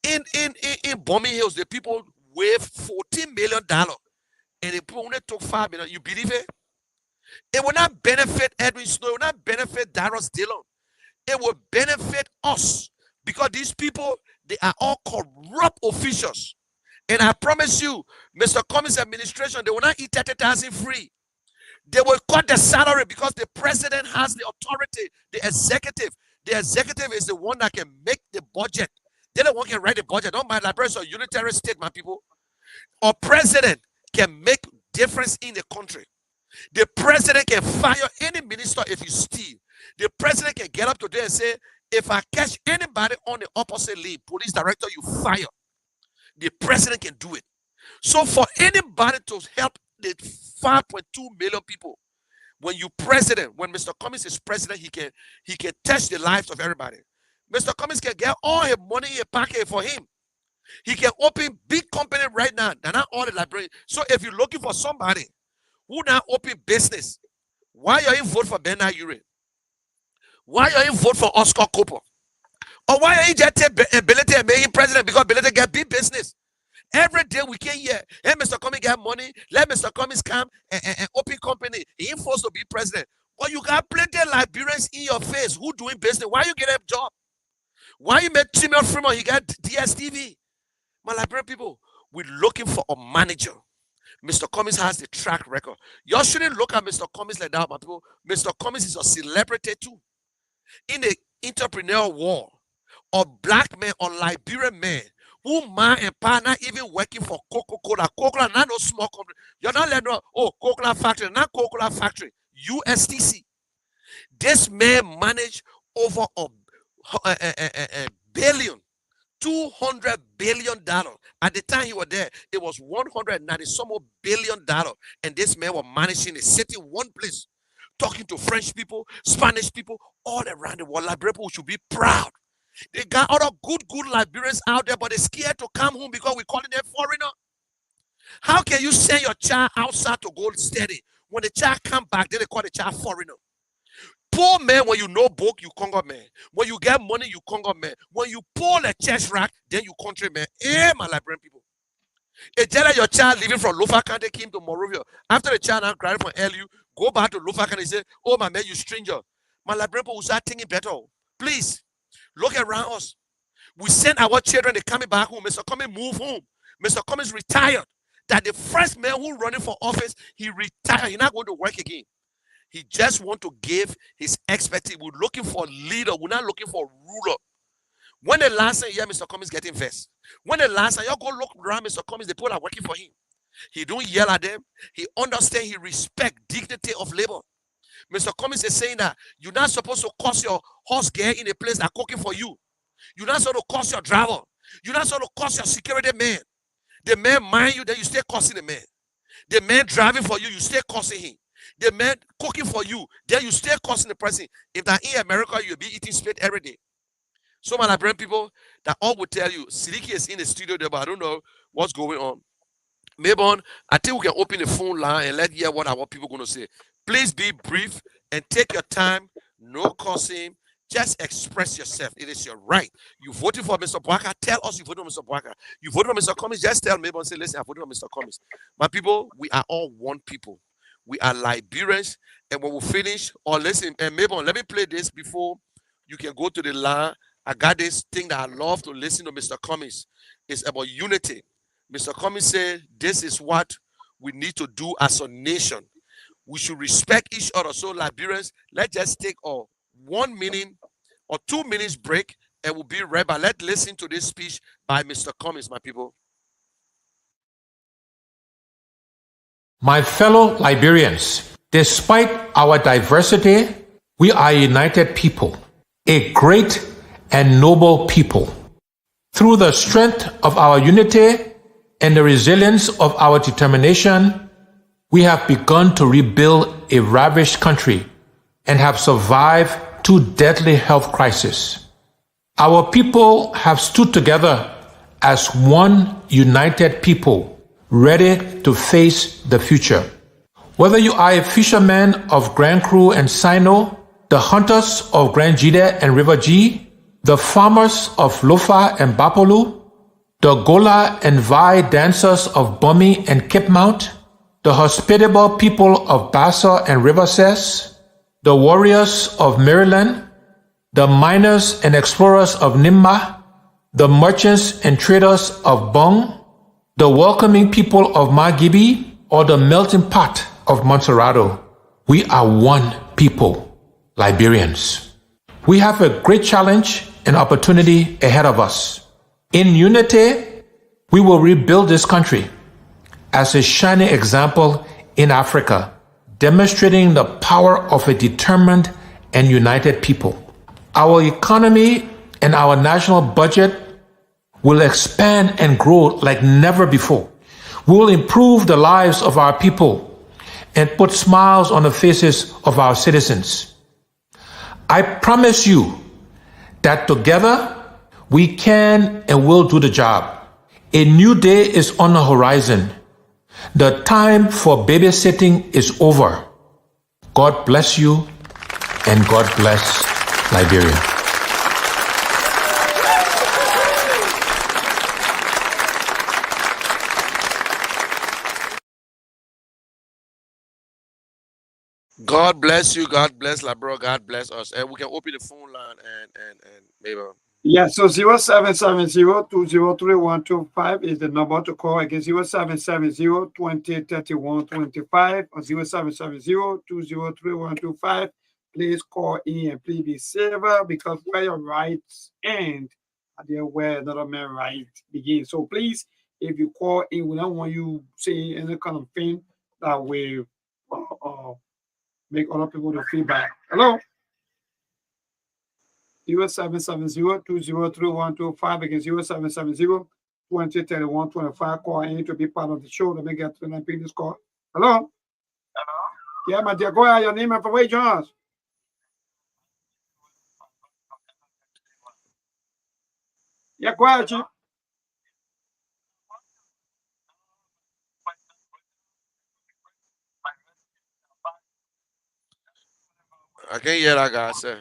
In Bombing Hills, the people waived $14 million and the people only took $5 million. You believe it? It will not benefit Edwin Snow. It will not benefit Darius Dillon. It will benefit us because these people, they are all corrupt officials. And I promise you, Mr. Cummings' administration, they will not eat 30,000 free. They will cut the salary because the president has the authority, the executive. The executive is the one that can make the budget. They're the one can write the budget. Don't mind Liberia, a unitary state, my people. Our president can make difference in the country. The president can fire any minister if you steal. The president can get up today and say, if I catch anybody on the opposite lane, police director, you fire. The president can do it. So for anybody to help the 5.2 million people, when Mr. Cummings is president, he can touch the lives of everybody. Mr. Cummings can get all his money in a packet for him. He can open big company right now. They're not all the Liberians. So if you're looking for somebody who now open business, why you ain't vote for Bernard Ure? Why you ain't vote for Oscar Cooper? Or why you ain't just take Belete and make him president because Belete get big business? Every day we can hear, hey, Mr. Cummings get money. Let Mr. Cummings come and open company. He ain't forced to be president. But you got plenty of Liberians in your face who doing business. Why you get a job? Why you make Timothy Freeman? He got DSTV. My Liberian people, we're looking for a manager. Mr. Cummings has the track record. Y'all shouldn't look at Mr. Cummings like that, my people. Mr. Cummings is a celebrity too. In the entrepreneurial world, a black man or Liberian man who man and pa not even working for Coca-Cola. Coca-Cola not no small company. You're not letting Coca-Cola factory, not Coca-Cola factory. USTC. This man managed over a billion, $200 billion. At the time he was there, it was 190 some billion dollars. And this man was managing it, sitting one place, talking to French people, Spanish people, all around the world. Liberian people should be proud. They got other good Liberians out there, but they're scared to come home because we're calling them foreigner. How can you send your child outside to go study? When the child come back, then they call the child foreigner. Poor man, when you know book, you Congo man. When you get money, you Congo man. When you pull a chest rack, then you country man. My Liberian people. A tell your child leaving from Lofa County came to Morovia. After the child now graduated from LU, go back to Lofa County and say, oh my man, you stranger. My Liberian people will start thinking better. Please, look around us. We send our children, they're coming back home. Mr. Cummings move home. Mr. Cummings retired. That the first man who running for office, he retired. He's not going to work again. He just want to give his expertise. We're looking for a leader. We're not looking for a ruler. When the last time you hear Mr. Cummings getting vexed? When the last time y'all go look around Mr. Cummings, the people are working for him. He don't yell at them. He understand. He respect dignity of labor. Mr. Cummings is saying that you're not supposed to cost your horse gear in a place that's cooking for you. You're not supposed to cost your driver. You're not supposed to cost your security man. The man mind you, then you stay costing the man. The man driving for you, you stay costing him. The man cooking for you, then you stay cursing the person. If that in America, you'll be eating spit every day. So, my Liberian people, that all will tell you, Siliki is in the studio there, but I don't know what's going on. Maybe I think we can open the phone line and let hear what our people going to say. Please be brief and take your time. No cussing. Just express yourself. It is your right. You voted for Mr. Bwaka. Tell us you voted for Mr. Bwaka. You voted for Mr. Cummings. Just tell me and say, listen, I voted for Mr. Cummings. My people, we are all one people. We are Liberians. And when we finish, or listen, and maybe let me play this before you can go to the line. I got this thing that I love to listen to Mr. Cummings. It's about unity. Mr. Cummings said, this is what we need to do as a nation. We should respect each other. So, Liberians, let's just take a 1 minute or 2 minutes break and we'll be right back. Let's listen to this speech by Mr. Cummings, my people. My fellow Liberians, despite our diversity, we are a united people, a great and noble people. Through the strength of our unity and the resilience of our determination, we have begun to rebuild a ravished country and have survived 2 deadly health crises. Our people have stood together as one united people, ready to face the future. Whether you are a fisherman of Grand Cru and Sino, the hunters of Grand Jide and River G, the farmers of Lofa and Bapolu, the Gola and Vai dancers of Bummy and Kipmount, the hospitable people of Bassa and Riverses, the warriors of Maryland, the miners and explorers of Nimba, the merchants and traders of Bong, the welcoming people of Magibi, or the melting pot of Montserrado. We are one people, Liberians. We have a great challenge and opportunity ahead of us. In unity, we will rebuild this country as a shining example in Africa, demonstrating the power of a determined and united people. Our economy and our national budget will expand and grow like never before. We will improve the lives of our people and put smiles on the faces of our citizens. I promise you that together we can and will do the job. A new day is on the horizon. The time for babysitting is over. God bless you and God bless Liberia. God bless you. God bless Labro. God bless us. And we can open the phone line and maybe. Yeah, so 0770-203-125 is the number to call. Again, 0770-2031-25 or 0770-203-125. Please call in and please be safer because where your rights end, there where another man's right begins. So please, if you call in, we don't want you say any kind of thing that will make other people to feedback. Hello? 0770-203-125 again 0770-2031-25. Call in to be part of the show. Let me get to the previous call. Hello? Yeah, my dear. Go ahead. Your name and from where you join us? Yeah, go ahead, Chief. I can't hear that guy say.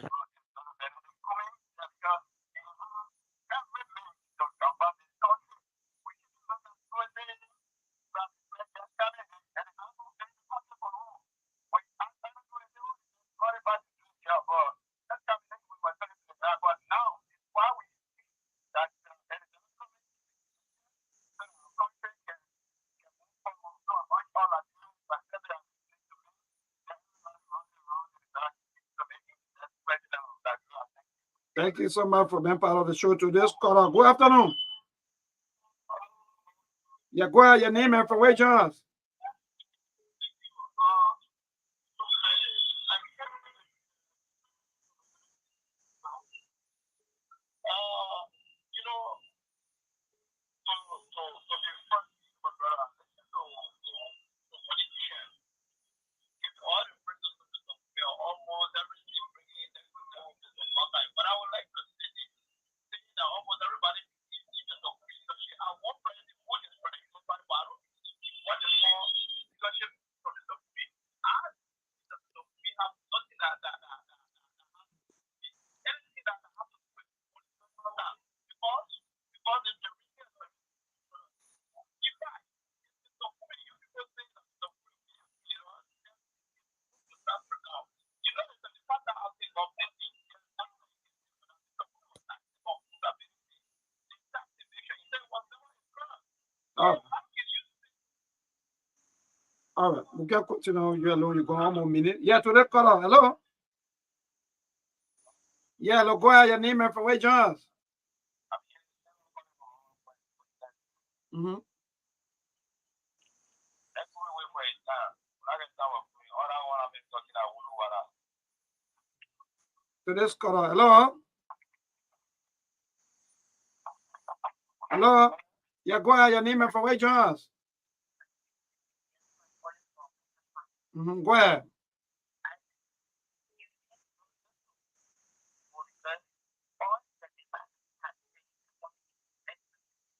Thank you so much for being part of the show today. Caller, good afternoon. Yeah, go ahead. Your name and from where you join us? All right, we can continue. You alone, you go one more minute. Yeah, to that caller. Hello. Yeah, hello, go ahead. Your name and from where you join us. Mm-hmm. To this caller. Hello. Hello. Yeah, go ahead. Your name and from where you join us. Mm-hmm. Go ahead.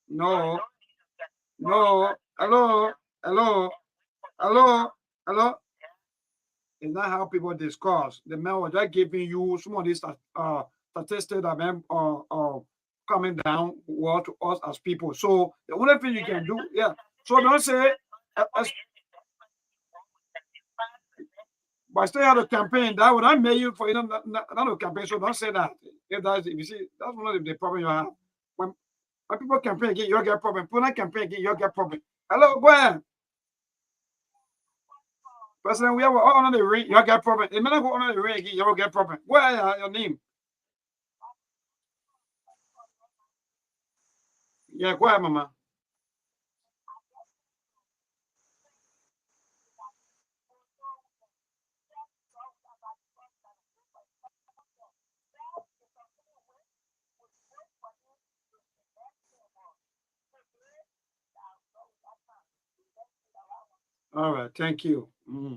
No. No. Hello. Hello. Hello. Hello. It's not how people discuss. The man was just giving you some of these statistics that men are coming down well to us as people. So the only thing you can do, yeah. So don't say, but still have a campaign that would not make you for not a campaign. So don't say that. If you see, that's one of the problem you have. When people campaign again, you get problem. People not campaign again, you get problem. Hello, go ahead. President, we have all on the ring, you get problem. It may not go on the ring again, you get problem. Go ahead, your name. Yeah, go ahead, mama. All right, thank you.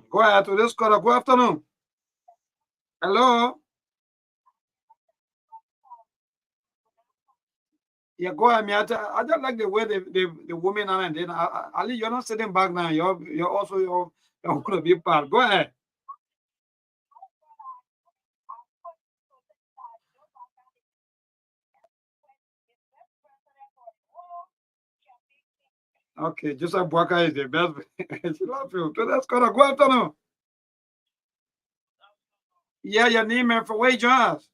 Go ahead to this caller. Good afternoon. Hello. Yeah, go ahead. Me, I just like the way the women are, and then Ali, you're not sitting back now. You're also you're going to be part. Go ahead. Okay, Joseph Boaka is the best. She love you. So that's caller. Good afternoon. Yeah, your name and for where you join us.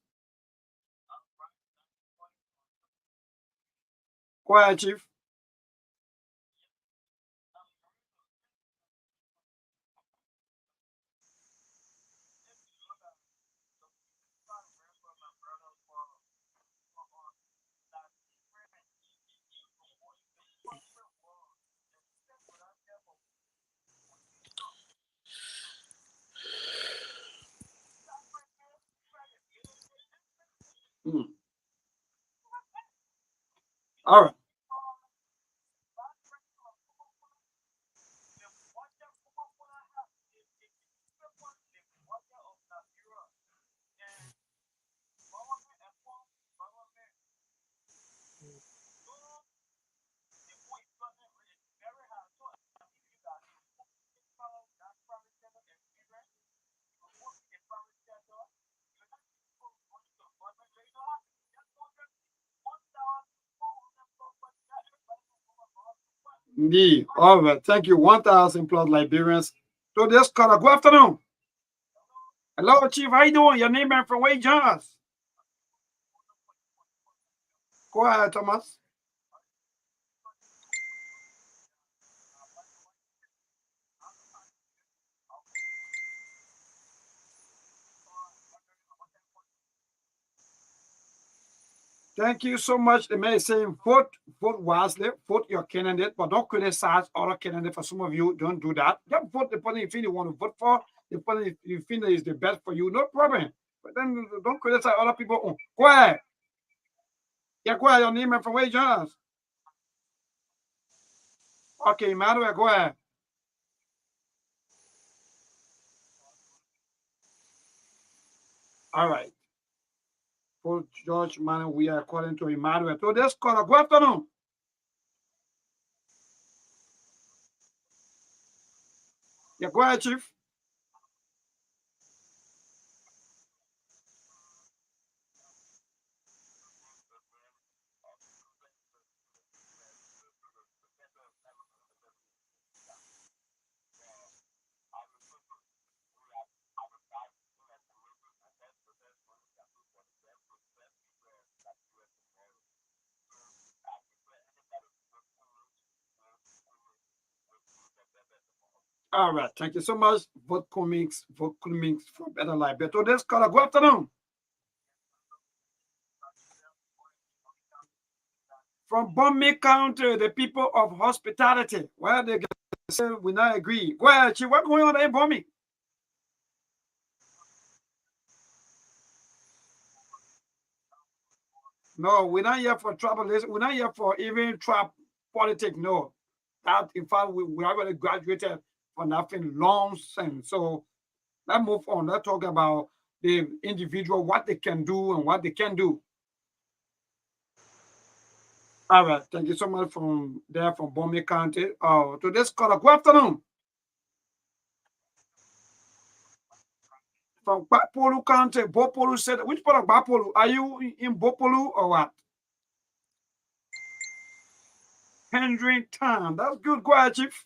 Go ahead, Chief. Mm. All right. Indeed. All right. Thank you. 1,000 plus Liberians. So this caller. Good afternoon. Hello, Chief. How you doing? Your name and from where you join us. Go ahead, Thomas. Thank you so much. The man is saying vote wisely, vote your candidate, but don't criticize other candidates. For some of you, don't do that. Just vote the person you think you want to vote for, the person you think that is the best for you, no problem. But then don't criticize other people. Oh, go ahead. Yeah, go ahead. Your name and from where you join us. Okay, Emmanuel, go ahead. All right. For George Man, we are according to Emmanuel. So this caller, good afternoon. Yeah, go ahead, Chief. All right. Thank you so much. Vote Cummings. Vote Cummings for better life. But today's caller, good afternoon. From Bombay County, the people of hospitality. Well, they say we not agree. Go ahead, Chief. What's going on in Bombay? No, we're not here for trouble. We're not here for even trap politics. No. That, in fact, we already graduated for nothing long since. So let's move on. Let's talk about the individual, what they can do and what they can do. All right. Thank you so much from there from Bombay County. Today's caller. Good afternoon. From Bapolu County, Bopolu said, which part of Bapolu? Are you in Bopolu or what? Henry Town. That's good. Go ahead, Chief.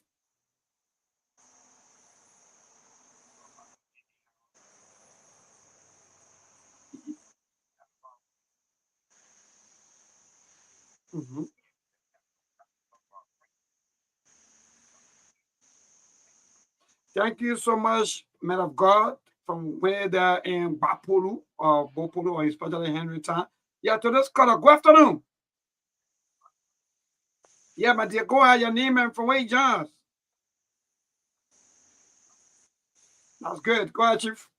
Mhm. Thank you so much, man of God, from where they're in Bapolu or Bopolu or especially Henry Town. Yeah, today's caller. Good afternoon. Yeah, my dear, go ahead, your name and from where you join us. That's good. Go ahead, Chief.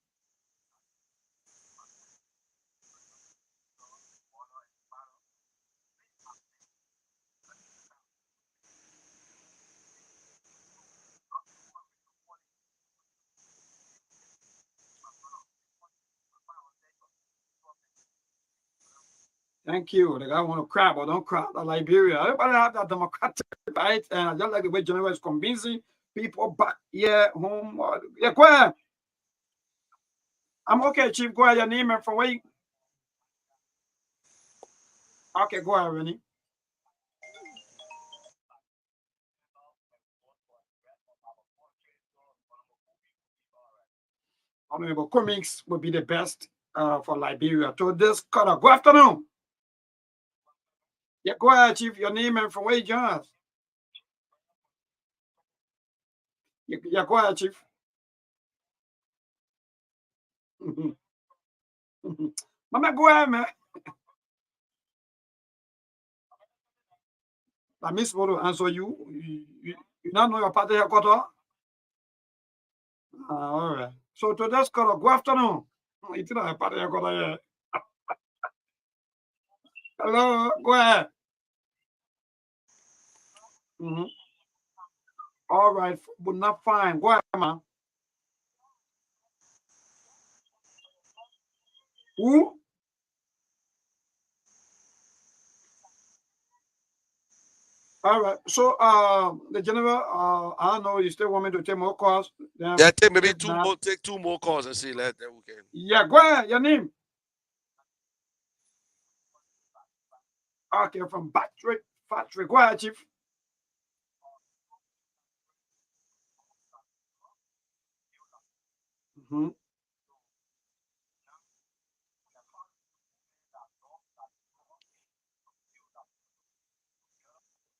Thank you. The guy want to cry, but don't cry. The Liberia. Everybody have that democratic right, and I just like the way General is convincing people back here home. Yeah, go ahead. I'm okay, Chief. Go ahead. Your name and from where you... Okay, go ahead, Rennie. Honorable Cummings will be the best for Liberia. To this color. Good afternoon. Yeah, go ahead, Chief. Your name and from where you join us. Yeah, go ahead, Chief. Mama, go ahead, man. I miss what to answer you. You not know your party headquarters? All right. So to this color. Good afternoon. It's not a party headquarters here. Hello, go ahead. Mhm. All right, but not fine. Go ahead, man. Who? All right. So, the general, I don't know. You still want me to take more calls? Then, Yeah, take maybe if not, take two more calls and see that then we can. yeah, go ahead. Your name? Okay, from Patrick. Patrick, go ahead, Chief. Mhm.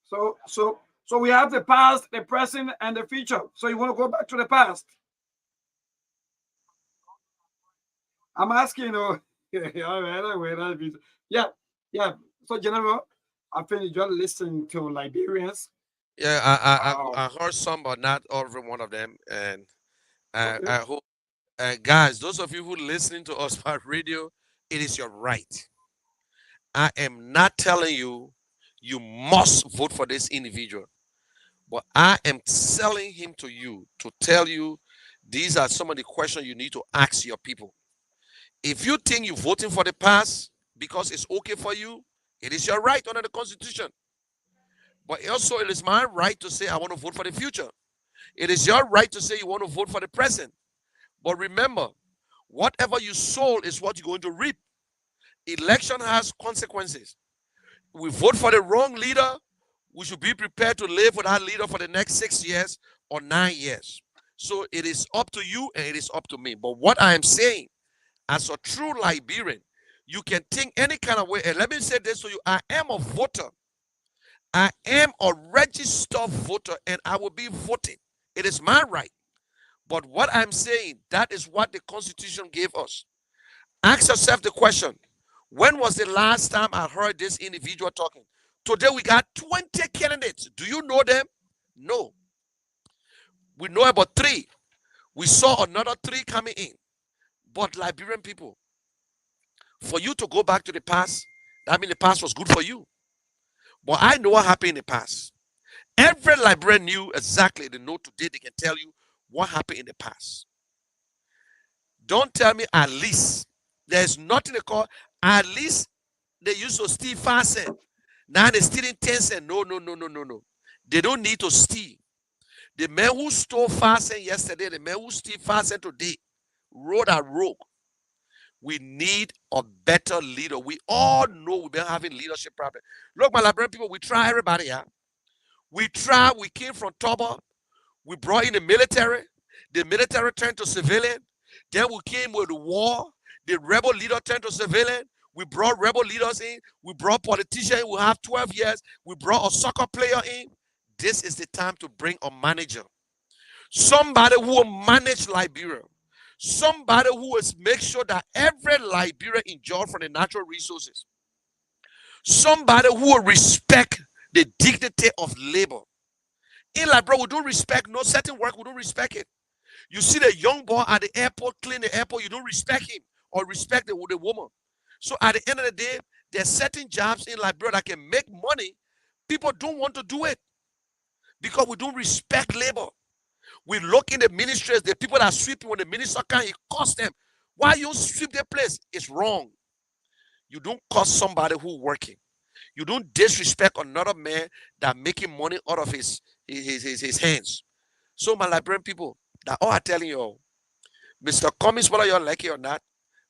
So we have the past, the present, and the future. So you want to go back to the past? I'm asking you. All right, anyway, yeah, yeah. So, General, I think you just listen to Liberians. Yeah, Oh, I heard some, but not every one of them. And okay. I hope, guys, those of you who listening to us by radio, it is your right. I am not telling you you must vote for this individual, but I am telling him to you to tell you these are some of the questions you need to ask your people. If you think you're voting for the past because it's okay for you, it is your right under the Constitution. But also, it is my right to say I want to vote for the future. It is your right to say you want to vote for the present. But remember, whatever you sow is what you're going to reap. Election has consequences. We vote for the wrong leader, we should be prepared to live with that leader for the next 6 years or 9 years. So it is up to you and it is up to me. But what I am saying, as a true Liberian, you can think any kind of way. And let me say this to you: I am a voter. I am a registered voter and I will be voting. It is my right. But what I'm saying, that is what the Constitution gave us. Ask yourself the question, when was the last time I heard this individual talking? Today we got 20 candidates. Do you know them? No. We know about 3. We saw another 3 coming in. But Liberian people, for you to go back to the past, that means the past was good for you. But I know what happened in the past. Every Liberian knew exactly. They know today, they can tell you what happened in the past. Don't tell me at least. There's nothing they call at least. They used to steal 5 cents. Now they're stealing 10 cents. No, no, no, no, no, no. They don't need to steal. The man who stole 5 cents yesterday, the man who stole 5 cents today, rode a rogue. We need a better leader. We all know we've been having leadership problems. Look, my Liberian people, we try everybody, yeah. We try, we came from Toba, we brought in the military turned to civilian. Then we came with the war, the rebel leader turned to civilian. We brought rebel leaders in, we brought politicians, we have 12 years, we brought a soccer player in. This is the time to bring a manager. Somebody who will manage Liberia. Somebody who will make sure that every Liberia enjoys from the natural resources. Somebody who will respect the dignity of labor. In Liberia, we don't respect no certain work, we don't respect it. You see the young boy at the airport, clean the airport, you don't respect him or respect the woman. So at the end of the day, there are certain jobs in Liberia that can make money. People don't want to do it because we don't respect labor. We look in the ministries, the people that sweep when the minister can, it costs them. Why you sweep their place? It's wrong. You don't cost somebody who working. You don't disrespect another man that making money out of his hands. So my Liberian people, that all I'm telling you all, Mr. Cummings, whether you like it or not,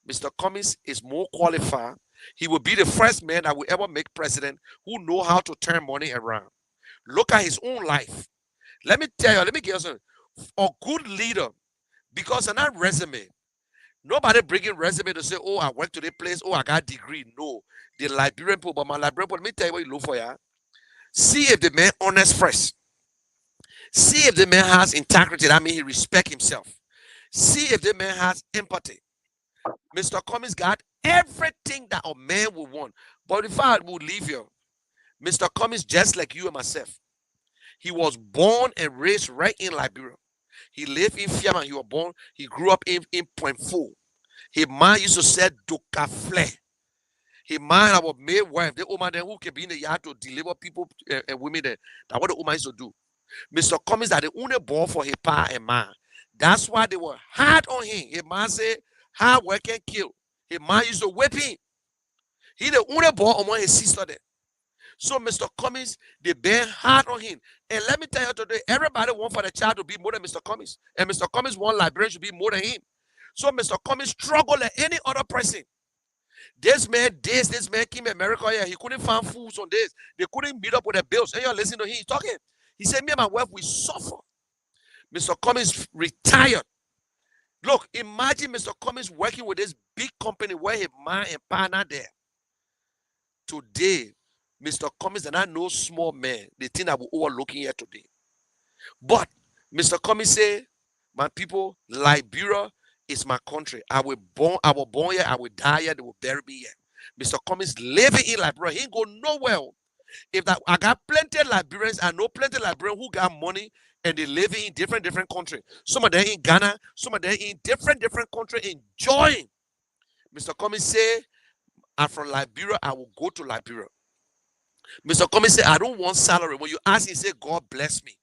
Mr. Cummings is more qualified. He will be the first man that will ever make president who know how to turn money around. Look at his own life. Let me tell you, let me give you something. A good leader, because on that resume, nobody bringing resume to say, oh, I work to the place, oh, I got a degree. No. The Liberian people, but my Liberian people, let me tell you what you look for, yeah. See if the man honest first. See if the man has integrity. That means he respect himself. See if the man has empathy. Mr. Cummings got everything that a man would want. But if I would leave you, Mr. Cummings, just like you and myself, he was born and raised right in Liberia. He lived in Fiamma. He was born. He grew up in Point Four. His man used to say Dokafle. His man our maid wife, the woman then who can be in the yard to deliver people and women there. That's what the woman used to do. Mr. Cummings that the only ball for his pa and man. That's why they were hard on him. His man said, hard work can kill. His man used to whip him. He the only ball among his sister there. So Mr. Cummings, they been hard on him. And let me tell you today, everybody want for the child to be more than Mr. Cummings. And Mr. Cummings want Liberians to be more than him. So Mr. Cummings struggled like any other person. This man came to America here. He couldn't find food on this. They couldn't meet up with their bills. And you're listening to him, he's talking. He said, me and my wife, we suffer. Mr. Cummings retired. Look, imagine Mr. Cummings working with this big company where his man and partner there. Today, Mr. Cummings, and I know small man, the thing that we're overlooking here today. But Mr. Cummings said, my people, Liberia is my country. I was born here, I will die here, they will bury me here. Mr. Cummings living in Liberia, he ain't go nowhere. If that I got plenty of Liberians, I know plenty of Liberians who got money and they live in different countries. Some of them in Ghana, some of them in different countries enjoying. Mr. Cummings say, I'm from Liberia, I will go to Liberia. Mr. Cummings said, I don't want salary. When you ask him, say, God bless me.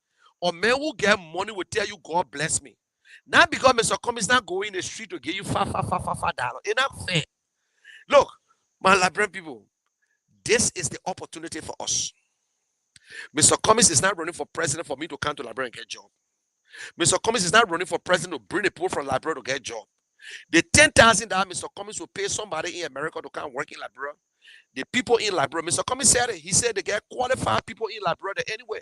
Or men who get money will tell you, God bless me. Not because Mr. Cummings not going in the street to give you $5. It's not fair. Look, my Liberian people, this is the opportunity for us. Mr. Cummings is not running for president for me to come to Liberia and get a job. Mr. Cummings is not running for president to bring the people from Liberia to get a job. The $10,000 Mr. Cummings will pay somebody in America to come work in Liberia. The people in Liberia, Mr. Cummings said it. He said they get qualified people in Liberia anyway.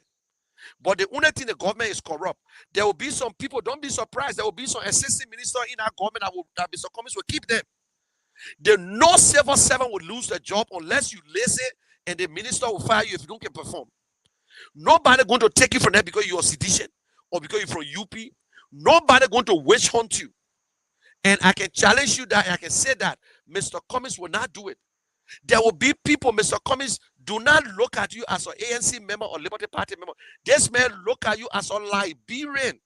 But the only thing the government is corrupt. There will be some people, don't be surprised, there will be some assistant minister in our government that Mr. Cummings will keep them. The no civil servant will lose their job unless you lazy and the minister will fire you if you don't can perform. Nobody going to take you from there because you're a sedition or because you're from UP. Nobody going to witch hunt you. And I can challenge you that I can say that Mr. Cummings will not do it. There will be people, Mr. Cummings, do not look at you as an ANC member or Liberty Party member. This man look at you as a Liberian.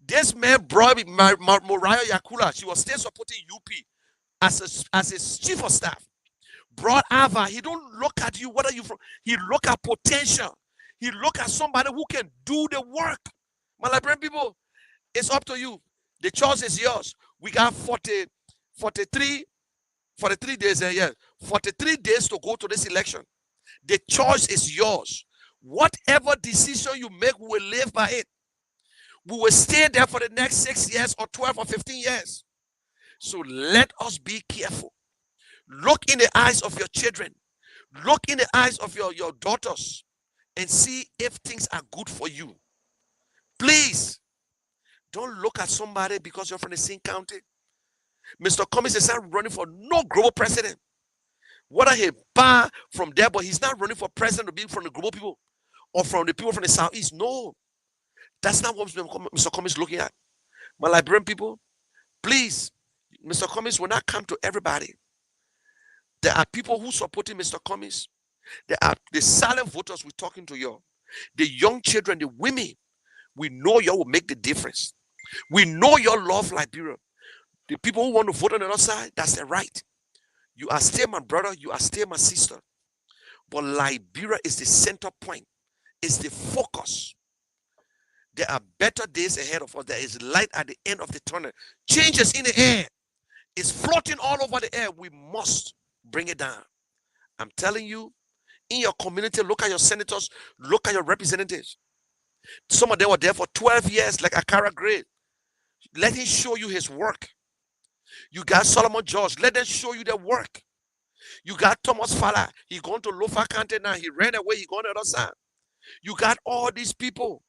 This man brought Mariah Yakula. She was still supporting UP as his chief of staff. Brought Ava. He don't look at you. What are you from? He look at potential. He look at somebody who can do the work. My Liberian people, it's up to you. The choice is yours. We got 43 days, 43 days to go to this election. The choice is yours. Whatever decision you make, we will live by it. We will stay there for the next 6 years or 12 or 15 years. So let us be careful. Look in the eyes of your children. Look in the eyes of your daughters and see if things are good for you. Please, don't look at somebody because you're from the same county. Mr. Cummings is not running for no global president. Whether he buy from there, but he's not running for president to be from the global people or from the people from the southeast. No, that's not what Mr. Cummings is looking at. My Liberian people, please, Mr. Cummings will not come to everybody. There are people who supporting Mr. Cummings. There are the silent voters we're talking to you. The young children, the women. We know you will make the difference. We know your love Liberia. The people who want to vote on the other side, that's their right. You are still my brother. You are still my sister. But Liberia is the center point. It's the focus. There are better days ahead of us. There is light at the end of the tunnel. Changes in the air. It's floating all over the air. We must bring it down. I'm telling you, in your community, look at your senators, look at your representatives. Some of them were there for 12 years, like Akara Gray. Let him show you his work. You got Solomon George. Let them show you their work. You got Thomas Fala. He gone to Lofa County now. He ran away. He gone to the other side. You got all these people.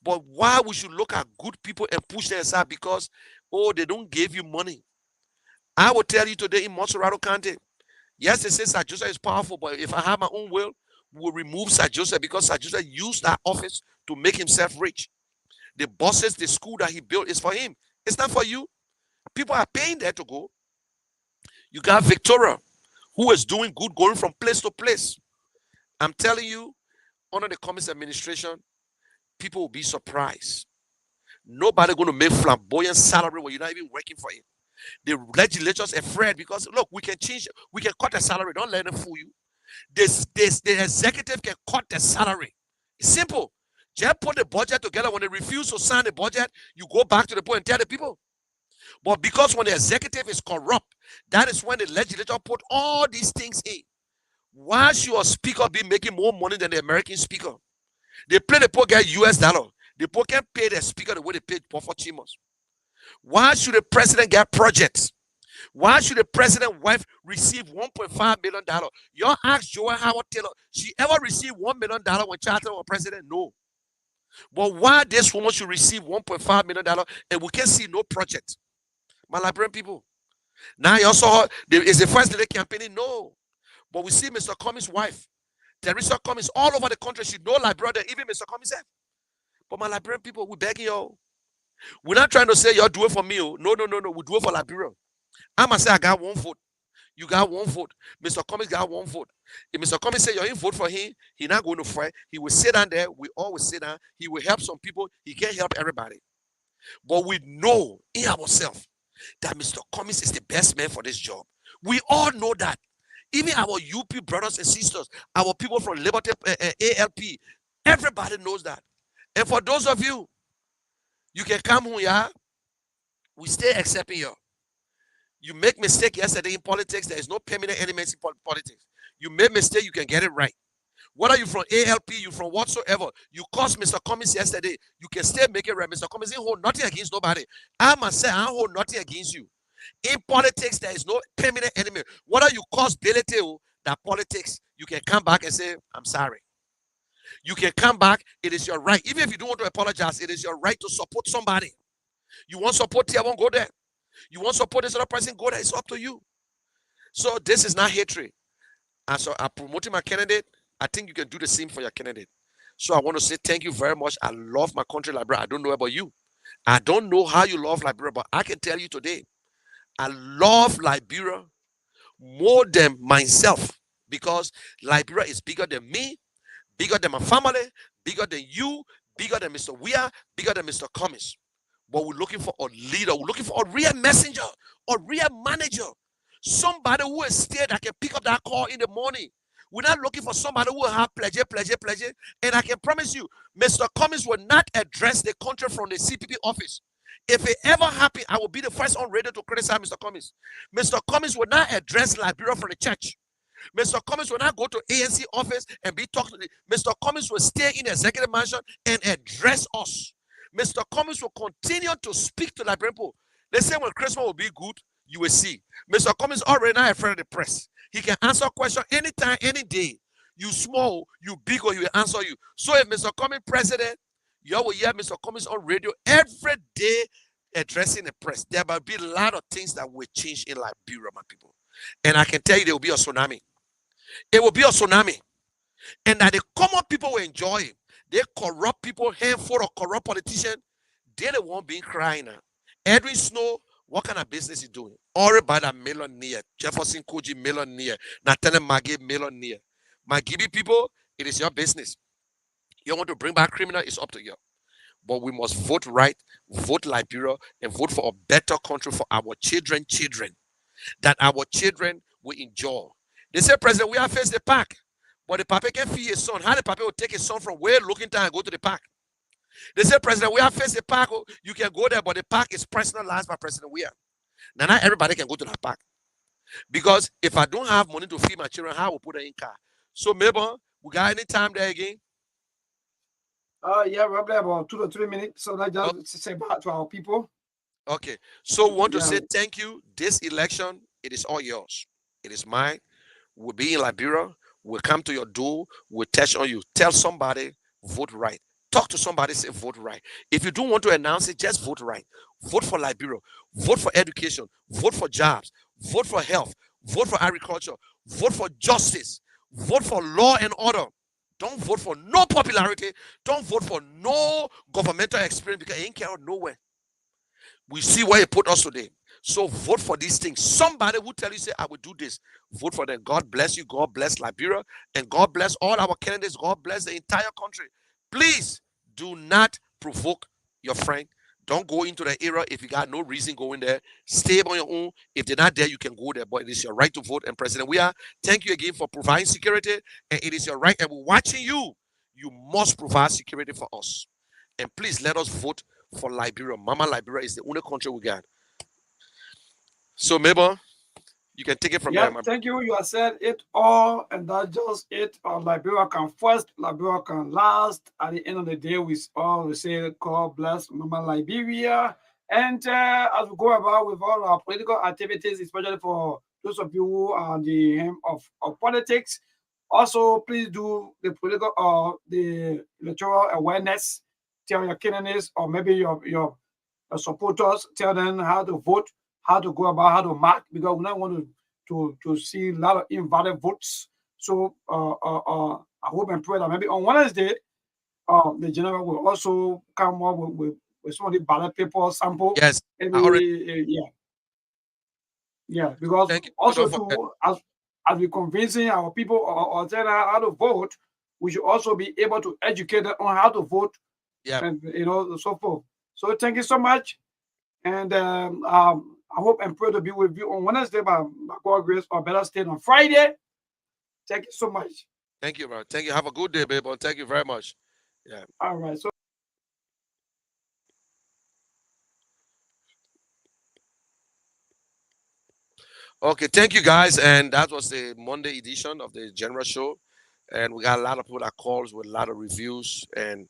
But why we should look at good people and push them aside? Because, oh, they don't give you money. I will tell you today in Monserrato County, yes, they say Sir Joseph is powerful, but if I have my own will, we will remove Sir Joseph because Sir Joseph used that office to make himself rich. The buses, the school that he built is for him. It's not for you. People are paying there to go. You got Victoria, who is doing good, going from place to place. I'm telling you, under the Cummings administration, people will be surprised. Nobody going to make flamboyant salary when you're not even working for it. The legislators are afraid because, look, we can change, we can cut the salary. Don't let them fool you. The executive can cut the salary. It's simple. Just put the budget together. When they refuse to sign the budget, you go back to the point and tell the people. But because when the executive is corrupt, that is when the legislature put all these things in. Why should a speaker be making more money than the American speaker? They play the poor get US dollar. The poor can pay the speaker the way they paid Buffalo Chimos. Why should the president get projects? Why should the president's wife receive $1.5 million? You ask Joanne Howard Taylor, she ever received $1 million when Charlton was president? No. But why this woman should receive $1.5 million and we can see no project? My Liberian people. Now you also is the first lady campaigning? No. But we see Mr. Cummings' wife, Teresa Cummings, all over the country. She know Liberia than even Mr. Cummings said. But my Liberian people, we begging y'all. We're not trying to say y'all do it for me. No. We do it for Liberia. I'm going to say I got one vote. You got one vote. Mr. Cummings got one vote. If Mr. Cummings say you ain't vote for him, he's not going to fight. He will sit down there. We always sit down. He will help some people. He can't help everybody. But we know in ourselves that Mr. Cummings is the best man for this job. We all know that. Even our UP brothers and sisters, our people from Liberty ALP, everybody knows that. And for those of you, you can come here, yeah? We stay accepting you. You make mistake yesterday in politics, there is no permanent elements in politics. You made mistake, you can get it right. Whether you're from ALP, you from whatsoever, you caused Mr. Cummings yesterday, you can still make it right. Mr. Cummings ain't hold nothing against nobody. I must say, I don't hold nothing against you. In politics, there is no permanent enemy. Whether you cause ability that politics, you can come back and say, I'm sorry. You can come back, it is your right. Even if you don't want to apologize, it is your right to support somebody. You want support here, I won't go there. You want support this other person, go there. It's up to you. So this is not hatred. And so I'm promoting my candidate. I think you can do the same for your candidate. So I want to say thank you very much. I love my country, Liberia. I don't know about you. I don't know how you love Liberia, but I can tell you today, I love Liberia more than myself because Liberia is bigger than me, bigger than my family, bigger than you, bigger than Mr. Weir, bigger than Mr. Cummings. But we're looking for a leader. We're looking for a real messenger, a real manager, somebody who is there that can pick up that call in the morning. We're not looking for somebody who will have pleasure. And I can promise you, Mr. Cummings will not address the country from the CPP office. If it ever happened, I will be the first on radio to criticize Mr. Cummings. Mr. Cummings will not address Liberia from the church. Mr. Cummings will not go to ANC office and be talking to Mr. Cummings will stay in the executive mansion and address us. Mr. Cummings will continue to speak to Liberian people. They say when Christmas will be good, you will see. Mr. Cummings already not afraid of the press. He can answer questions anytime, any day. You small, you big, or he will answer you. So if Mr. Cummings president, you will hear Mr. Cummings on radio every day addressing the press. There will be a lot of things that will change in Liberia, my people. And I can tell you there will be a tsunami. It will be a tsunami. And that the common people will enjoy it. They corrupt people, handful of corrupt politicians, they the one being crying now. Edwin Snow, what kind of business he doing? Ori Bada millionaire, Jefferson Koji millionaire, Nathaniel Maggie millionaire. Magibi people, it is your business. You want to bring back criminal, it's up to you. But we must vote right, vote Liberia, and vote for a better country for our children, that our children will enjoy. They say, President, we have faced the park. But the papa can feed his son. How the papa will take his son from where looking time and go to the park? They say, President, we have faced the park. Oh, you can go there, but the park is personalized by President Weir. Now, not everybody can go to that park. Because if I don't have money to feed my children, how will put it in car? So, maybe we got any time there again? Yeah, roughly about 2 to 3 minutes. So let's Oh, just say back to our people. okay. So, we want to Yeah. say thank you. This election, it is all yours. It is mine. We'll be in Liberia. We'll come to your door. We'll touch on you. Tell somebody, vote right. Talk to somebody, say vote right. If you don't want to announce it, just vote right. Vote for Liberia. Vote for education. Vote for jobs. Vote for health. Vote for agriculture. Vote for justice. Vote for law and order. Don't vote for no popularity. Don't vote for no governmental experience because it ain't carried nowhere. We see where he put us today. So vote for these things. Somebody will tell you, say, I will do this. Vote for them. God bless you. God bless Liberia. And God bless all our candidates. God bless the entire country. Please do not provoke your friend. Don't go into the area if you got no reason going there. Stay on your own. If they're not there, you can go there. But it is your right to vote. And President, we are thank you again for providing security. And it is your right. And we're watching you. You must provide security for us. And please let us vote for Liberia. Mama Liberia is the only country we got. So, Mabel, you can take it from there, Yeah, my thank you. You have said it all, and that's just it. Liberia can first, Liberia can last. At the end of the day, we all will say, God bless Mama Liberia. And as we go about with all our political activities, especially for those of you who are in the hem of politics, also please do the political or the electoral awareness. Tell your candidates or maybe your supporters, tell them how to vote, how to go about, how to mark, because we don't want to see a lot of invalid votes. So I hope and pray that maybe on Wednesday, the general will also come up with some of the ballot paper sample. yes. I already Maybe yeah, because thank you. So also don't forget. to as we convincing our people or tell them how to vote, we should also be able to educate them on how to vote Yeah, and so forth. So thank you so much. And I hope and pray to be with you on Wednesday by God's grace or better stay on Friday. Thank you so much. thank you, bro. Thank you. Have a good day, babe. Thank you very much. Yeah. All right. So Okay, thank you guys. And that was the Monday edition of the General Show. And we got a lot of people that calls with a lot of reviews. And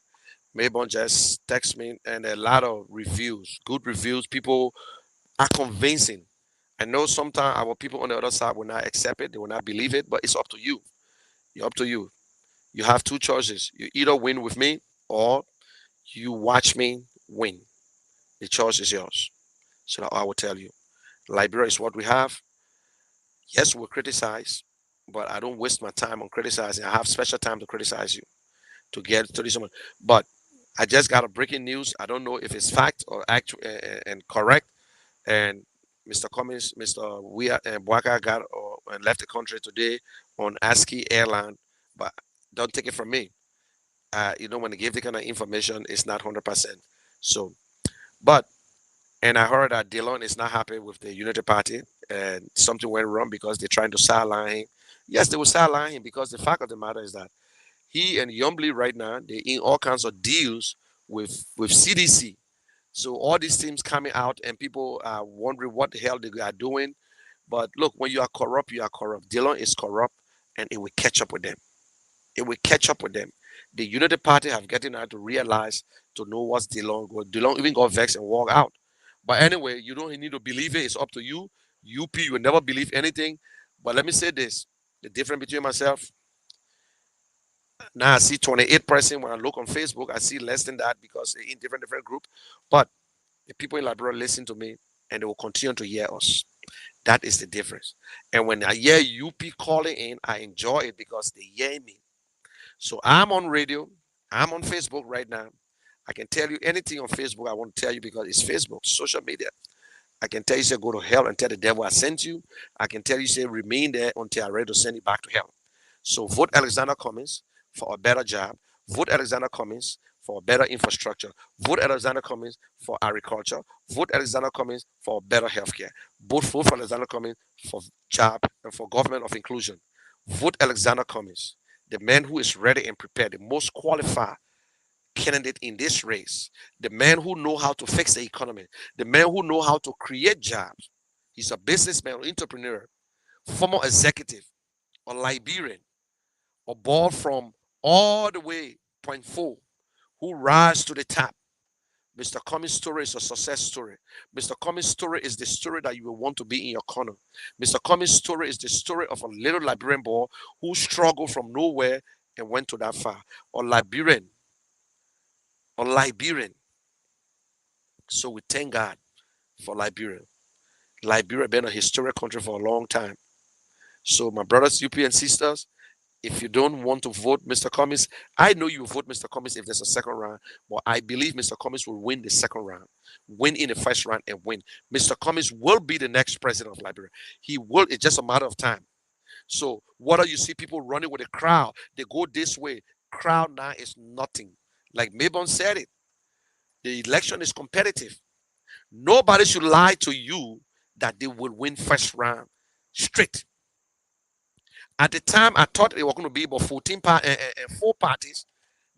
Mabon just text me and a lot of reviews, good reviews. People are convincing. I know sometimes our people on the other side will not accept it, they will not believe it, but it's up to you. You're up to you. You have two choices. You either win with me or you watch me win. The choice is yours. So I will tell you. Liberia is what we have. Yes, we'll criticize, but I don't waste my time on criticizing. I have special time to criticize you to get to this moment. But I just got a breaking news. I don't know if it's fact or actual and correct. And Mr. Cummings, Mr. Wia and Boaka got and left the country today on ASCII airline, but don't take it from me. When they give the kind of information, it's not 100%. So, but and I heard that Dillon is not happy with the Unity Party, and something went wrong because they're trying to sideline him. Yes, they will sideline him because the fact of the matter is that he and Yombly right now they in all kinds of deals with CDC. So all these teams coming out and people are wondering what the hell they are doing. But look, when you are corrupt, you are corrupt. Dillon is corrupt, and it will catch up with them. It will catch up with them. The Unity Party have getting out to realize to know what's Dillon. Dillon even got vexed and walk out. But anyway, you don't need to believe it. It's up to you. UP, you will never believe anything. But let me say this: the difference between myself now, I see 28% when I look on Facebook. I see less than that because they're in different group. But the people in Liberia listen to me, and they will continue to hear us. That is the difference. And when I hear UP calling in, I enjoy it because they hear me. So I'm on radio. I'm on Facebook right now. I can tell you anything on Facebook I want to tell you because it's Facebook, social media. I can tell you, say, go to hell and tell the devil I sent you. I can tell you, say, remain there until I'm ready to send you back to hell. So vote Alexander Cummings for a better job. Vote Alexander Cummings for better infrastructure. Vote Alexander Cummings for agriculture. Vote Alexander Cummings for better healthcare. Vote for Alexander Cummings for job and for government of inclusion. Vote Alexander Cummings, the man who is ready and prepared, the most qualified candidate in this race, the man who know how to fix the economy, the man who know how to create jobs. He's a businessman, entrepreneur, former executive, a Liberian, a ball from all the way point four, who rise to the top. Mr. Cummings' story is a success story. Mr. Cummings' story is the story that you will want to be in your corner. Mr. Cummings' story is the story of a little Liberian boy who struggled from nowhere and went to that far. Or Liberian. Or Liberian. So we thank God for Liberia. Liberia been a historic country for a long time. So my brothers, UP and sisters, if you don't want to vote Mr. Cummings, I know you vote Mr. Cummings if there's a second round, but I believe Mr. Cummings will win the second round, win in the first round and win. Mr. Cummings will be the next president of Liberia. He will, it's just a matter of time. So what do you see people running with a crowd? They go this way. Crowd now is nothing. Like Mabon said it, the election is competitive. Nobody should lie to you that they will win first round straight. At the time, I thought it was going to be about 4 parties.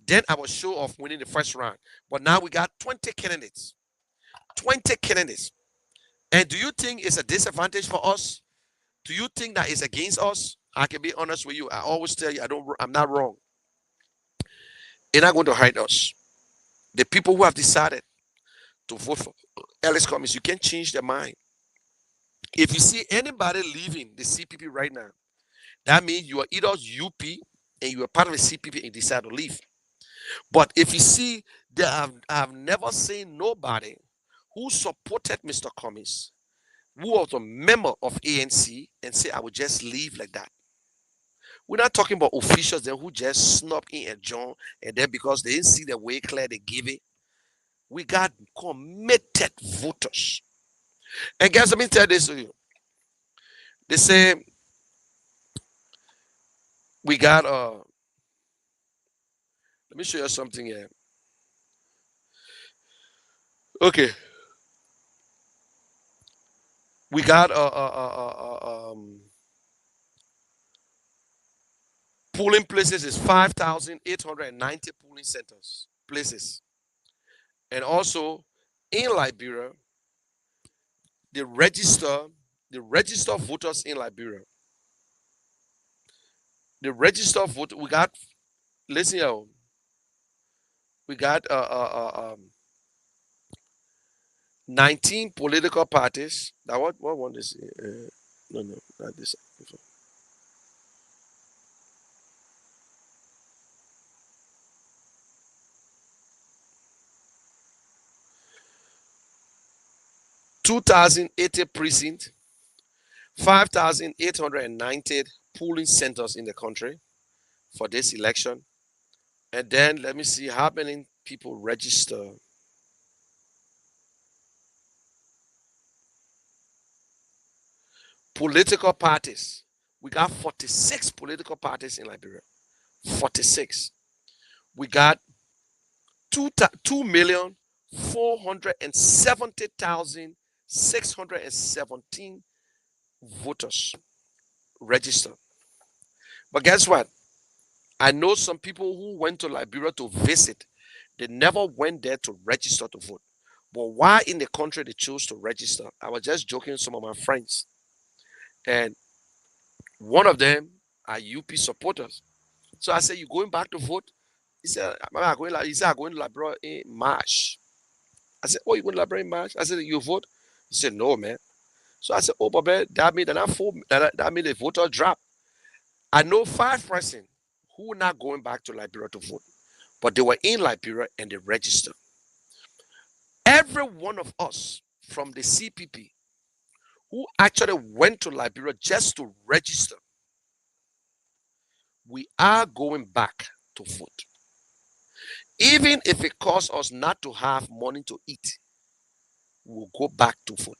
Then I was sure of winning the first round. But now we got 20 candidates. 20 candidates. And do you think it's a disadvantage for us? Do you think that it's against us? I can be honest with you. I always tell you, I'm not wrong. They're not going to hurt us. The people who have decided to vote for Alex Cummings, you can't change their mind. If you see anybody leaving the CPP right now, that means you are either UP and you are part of the CPP and decide to leave. But if you see that I've never seen nobody who supported Mr. Cummings, who was a member of ANC and say, I would just leave like that. We're not talking about officials then who just snuck in and joined, and then because they didn't see the way clear they give it. We got committed voters. And guys, let me tell this to you. They say we got let me show you something here. Okay. We got polling places is 5,890 polling centers places. And also in Liberia, the register voters in Liberia. The register vote we got, listen here, we got 19 political parties. That what one is no, not this. 2,080 precinct, 5,890 polling centers in the country for this election. And then let me see how many people register. Political parties. We got 46 political parties in Liberia. 46. We got 2,470,617 voters registered. But guess what? I know some people who went to Liberia to visit. They never went there to register to vote. But why in the country they chose to register? I was just joking with some of my friends. And one of them are UP supporters. So I said, "You going back to vote?" He said, "I'm going, he said, I'm going to Liberia in March." I said, "Oh, you going to Liberia in March?" I said, "You vote?" He said, "No, man." So I said, "Oh, but man, that means that made the voter drop." I know 5% who were not going back to Liberia to vote, but they were in Liberia and they registered. Every one of us from the CPP who actually went to Liberia just to register, we are going back to vote. Even if it costs us not to have money to eat, we'll go back to vote.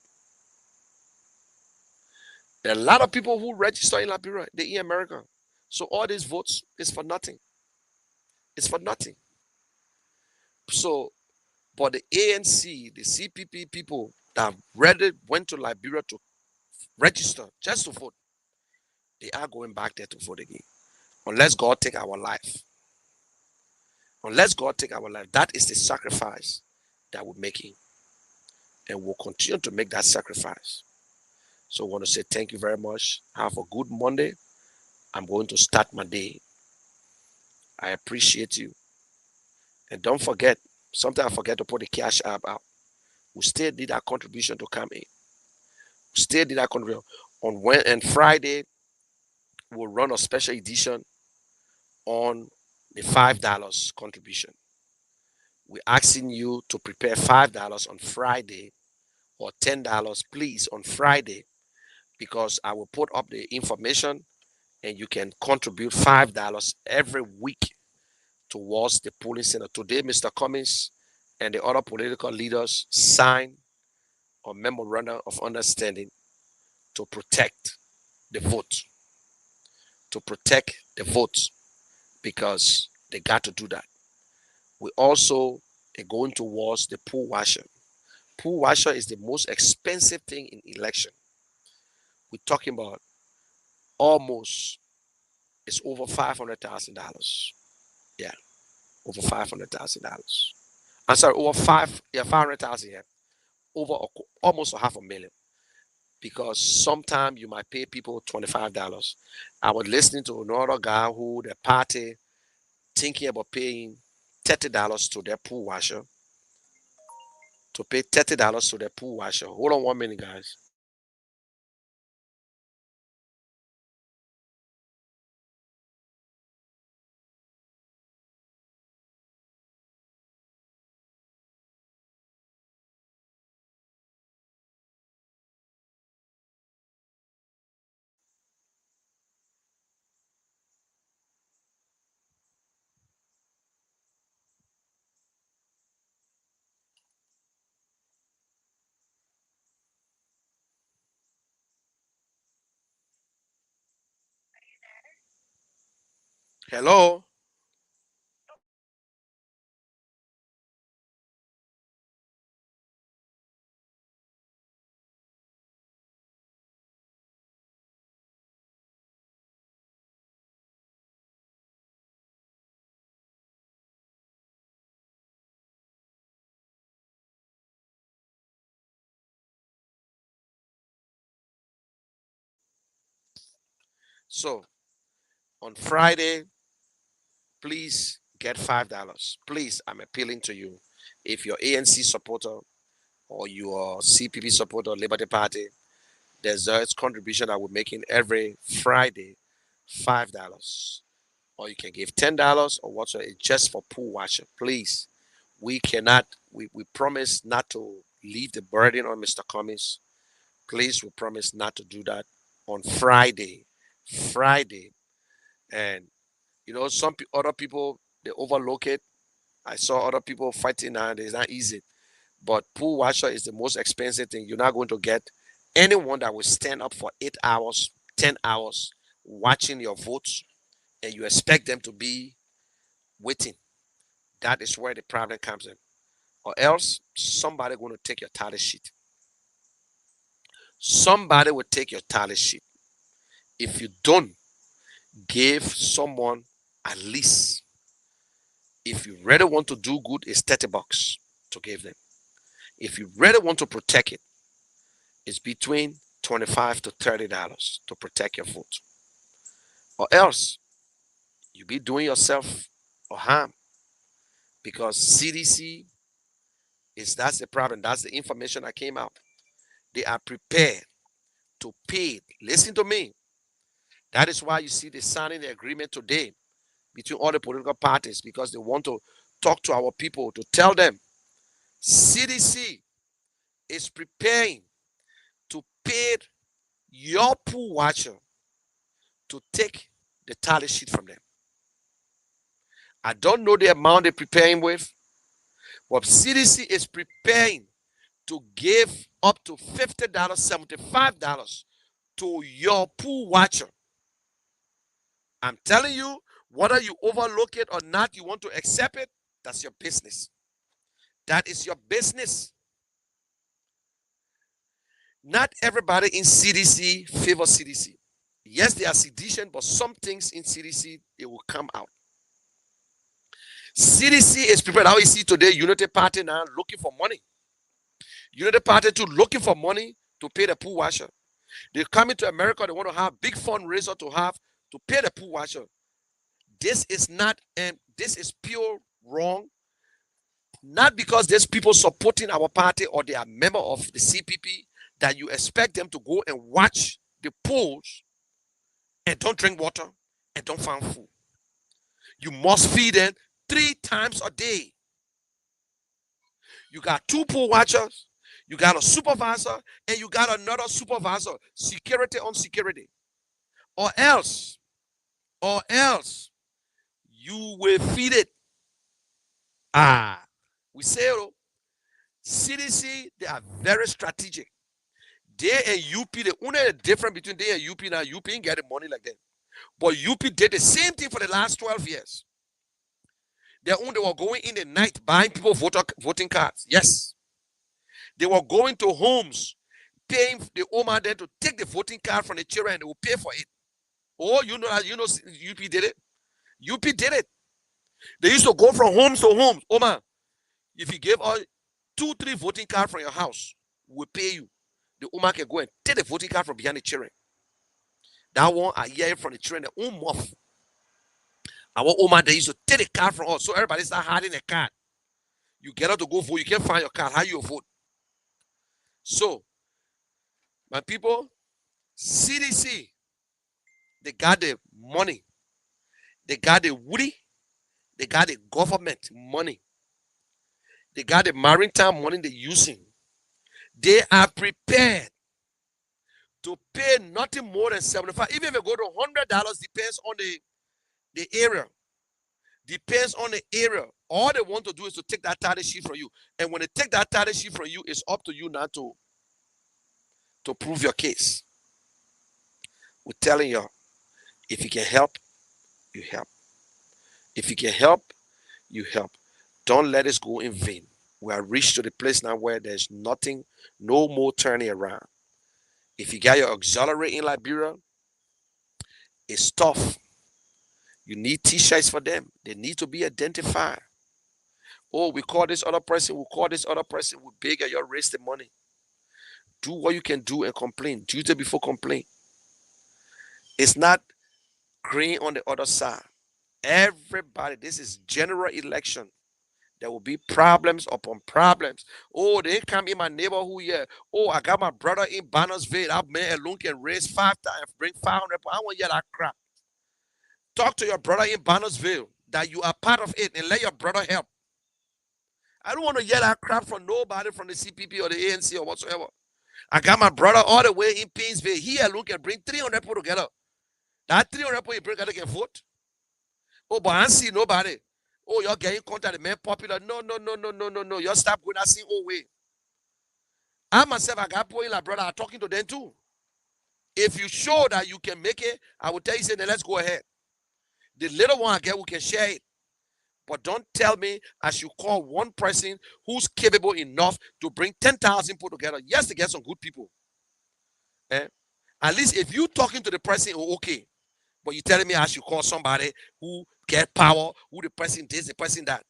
There are a lot of people who register in Liberia, they in America. So all these votes is for nothing. It's for nothing. So, but the ANC, the CPP people that ready went to Liberia to register just to vote, they are going back there to vote again. Unless God take our life. Unless God take our life, that is the sacrifice that we're making. And we'll continue to make that sacrifice. So I want to say thank you very much. Have a good Monday. I'm going to start my day. I appreciate you. And don't forget, sometimes I forget to put the cash app out. We still did our contribution to come in. We still did our contribution. On Wednesday and Friday, we'll run a special edition on the $5 contribution. We're asking you to prepare $5 on Friday or $10, please, on Friday, because I will put up the information and you can contribute $5 every week towards the polling center. Today, Mr. Cummings and the other political leaders signed a memorandum of understanding to protect the vote, to protect the vote, because they got to do that. We also are going towards the poll washer. Pool washer is the most expensive thing in election. We're talking about almost, it's over $500,000. Yeah, over $500,000. I'm sorry, over 500,000. Yeah, over almost a half a million. Because sometimes you might pay people $25. I was listening to another guy who the party thinking about paying $30 to their pool washer. To pay $30 to their pool washer. Hold on 1 minute, guys. Hello. So on Friday, please get $5. Please, I'm appealing to you. If you're ANC supporter or you're CPP supporter, Liberty Party, there's a contribution that we're making every Friday, $5. Or you can give $10 or whatsoever. It's just for pool washer. Please, we cannot, we promise not to leave the burden on Mr. Cummings. Please, we promise not to do that on Friday. Friday. And, some other people, they overlook it. I saw other people fighting now. It's not easy. But pool washer is the most expensive thing. You're not going to get anyone that will stand up for 8 hours, 10 hours watching your votes, and you expect them to be waiting. That is where the problem comes in. Or else somebody going to take your tally sheet. Somebody will take your tally sheet. If you don't give someone at least, if you really want to do good, it's $30 to give them. If you really want to protect it, it's between $25 to $30 to protect your vote. Or else you be doing yourself a harm, because CDC that's the problem. That's the information that came out. They are prepared to pay. Listen to me. That is why you see they signing the agreement today between all the political parties, because they want to talk to our people to tell them CDC is preparing to pay your pool watcher to take the tally sheet from them. I don't know the amount they're preparing with, but CDC is preparing to give up to $50, $75 to your pool watcher. I'm telling you, whether you overlook it or not, you want to accept it, that's your business. That is your business. Not everybody in CDC favors CDC. Yes, they are sedition, but some things in CDC, it will come out. CDC is prepared. How you see today, Unity Party now looking for money. Unity Party too looking for money to pay the pool washer. They come into America, they want to have big fundraiser to pay the pool washer. This is not, and this is pure wrong. Not because there's people supporting our party or they are member of the CPP that you expect them to go and watch the pools and don't drink water and don't find food. You must feed them 3 times a day. You got 2 pool watchers, you got a supervisor, and you got another supervisor, security on security. Or else, you will feed it. We say, CDC, they are very strategic. They and UP, the only difference between they and UP now, UP ain't getting money like that. But UP did the same thing for the last 12 years. They were going in the night buying people voting cards. Yes. They were going to homes, paying the owner there to take the voting card from the children and they will pay for it. Oh, you know UP did it. UP did it. They used to go from homes to homes. Oma, if you give all 2, 3 voting cards from your house, we'll pay you. The Oma can go and take the voting card from behind the children. That one I hear from the children, the own mouth. Our Oma, they used to take the card from us. So everybody start hiding a card. You get out to go vote, you can't find your card. How you vote? So, my people, CDC, they got the money. They got the woody. They got the government money. They got the maritime money they're using. They are prepared to pay nothing more than 75. Even if you go to $100, depends on the area. Depends on the area. All they want to do is to take that tally sheet from you. And when they take that tally sheet from you, it's up to you now to prove your case. We're telling you, if you can help, you help. If you can help, you help. Don't let us go in vain. We are reached to the place now where there's nothing, no more turning around. If you got your auxiliary in Liberia, it's tough. You need t-shirts for them. They need to be identified. Oh, we call this other person, we call this other person, we beg you raise the money. Do what you can do and complain. Duty before complaint. It's not green on the other side. Everybody, this is general election. There will be problems upon problems. Oh, they come in my neighborhood here. Oh, I got my brother in Bannersville. That man alone can raise 5 times, bring 500. I want to hear that crap. Talk to your brother in Bannersville that you are part of it and let your brother help. I don't want to hear that crap from nobody from the CPP or the ANC or whatsoever. I got my brother all the way in Painesville. He alone can bring 300 people together. That 300 people you bring together can vote. Oh, but I don't see nobody. Oh, you're getting contact, the man popular. No, no, no, no, no, no, no. You stop going that same old way. I myself, I got people like brother, I'm talking to them too. If you show that you can make it, I will tell you, say, then let's go ahead. The little one I get, we can share it. But don't tell me I should call one person who's capable enough to bring 10,000 people together. Yes, to get some good people. Eh? At least if you talking to the person, oh, okay. But you telling me I should call somebody who get power, who the person this, the person that.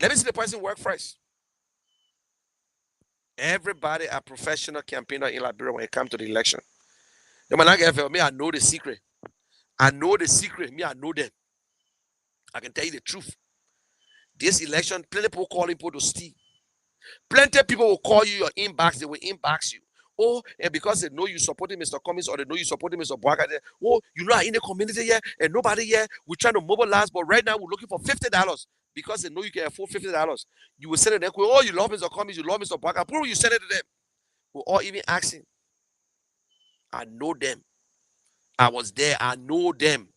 Let me see the person work first. Everybody a professional campaigner in Liberia when it comes to the election. The man like me, I know the secret. I know the secret. Me, I know them. I can tell you the truth. This election, plenty people calling people to steal. Plenty of people will call you your inbox, they will inbox you. Oh, and because they know you supporting Mr. Cummings or they know you supporting Mr. Boaga, oh, you know, in the community here and nobody here, we're trying to mobilize, but right now we're looking for $50 because they know you can afford $50. You will send it them, oh, you love Mr. Cummings, you love Mr. Boaga, prove you send it to them. We're all even asking. I know them. I was there. I know them.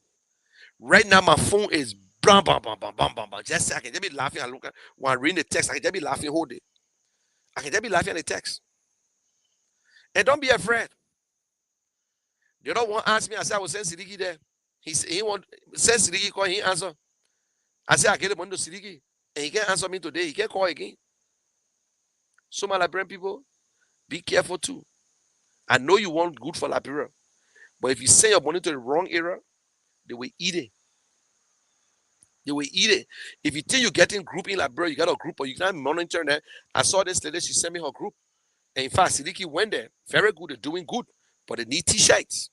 Right now, my phone is bam, bam, bam, bam, bam, bam, bam. Just I can just be laughing and looking when I read the text. I can just be laughing whole day. I can just be laughing at the text. And don't be afraid. The other one asked me, I said, I will send Sidiki there. He want send Sidiki call, he answer. I said, I get him on to Sidiki. And he can't answer me today. He can't call again. So my Liberian people, be careful too. I know you want good for Liberia. But if you send your money to the wrong area, they will eat it. They will eat it. If you think you're getting group in Liberia, you got a group, or you can't monitor that. I saw this lady, she sent me her group. And in fact, Sidiki went there. Very good, they're doing good. But they need t-shirts.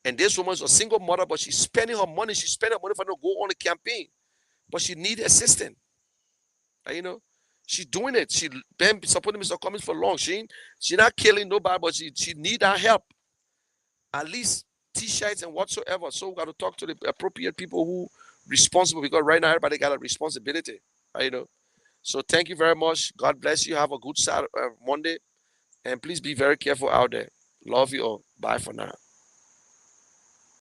And this woman's a single mother, but she's spending her money. She's spending her money for her to go on a campaign. But she needs assistance. You know, she's doing it. She been supporting Mr. Cummings for long. She's not killing nobody, but she need our help. At least t-shirts and whatsoever. So we got to talk to the appropriate people who responsible, because right now everybody got a responsibility. You know. So thank you very much. God bless you. Have a good Saturday, Monday. And please be very careful out there. Love you all. Bye for now.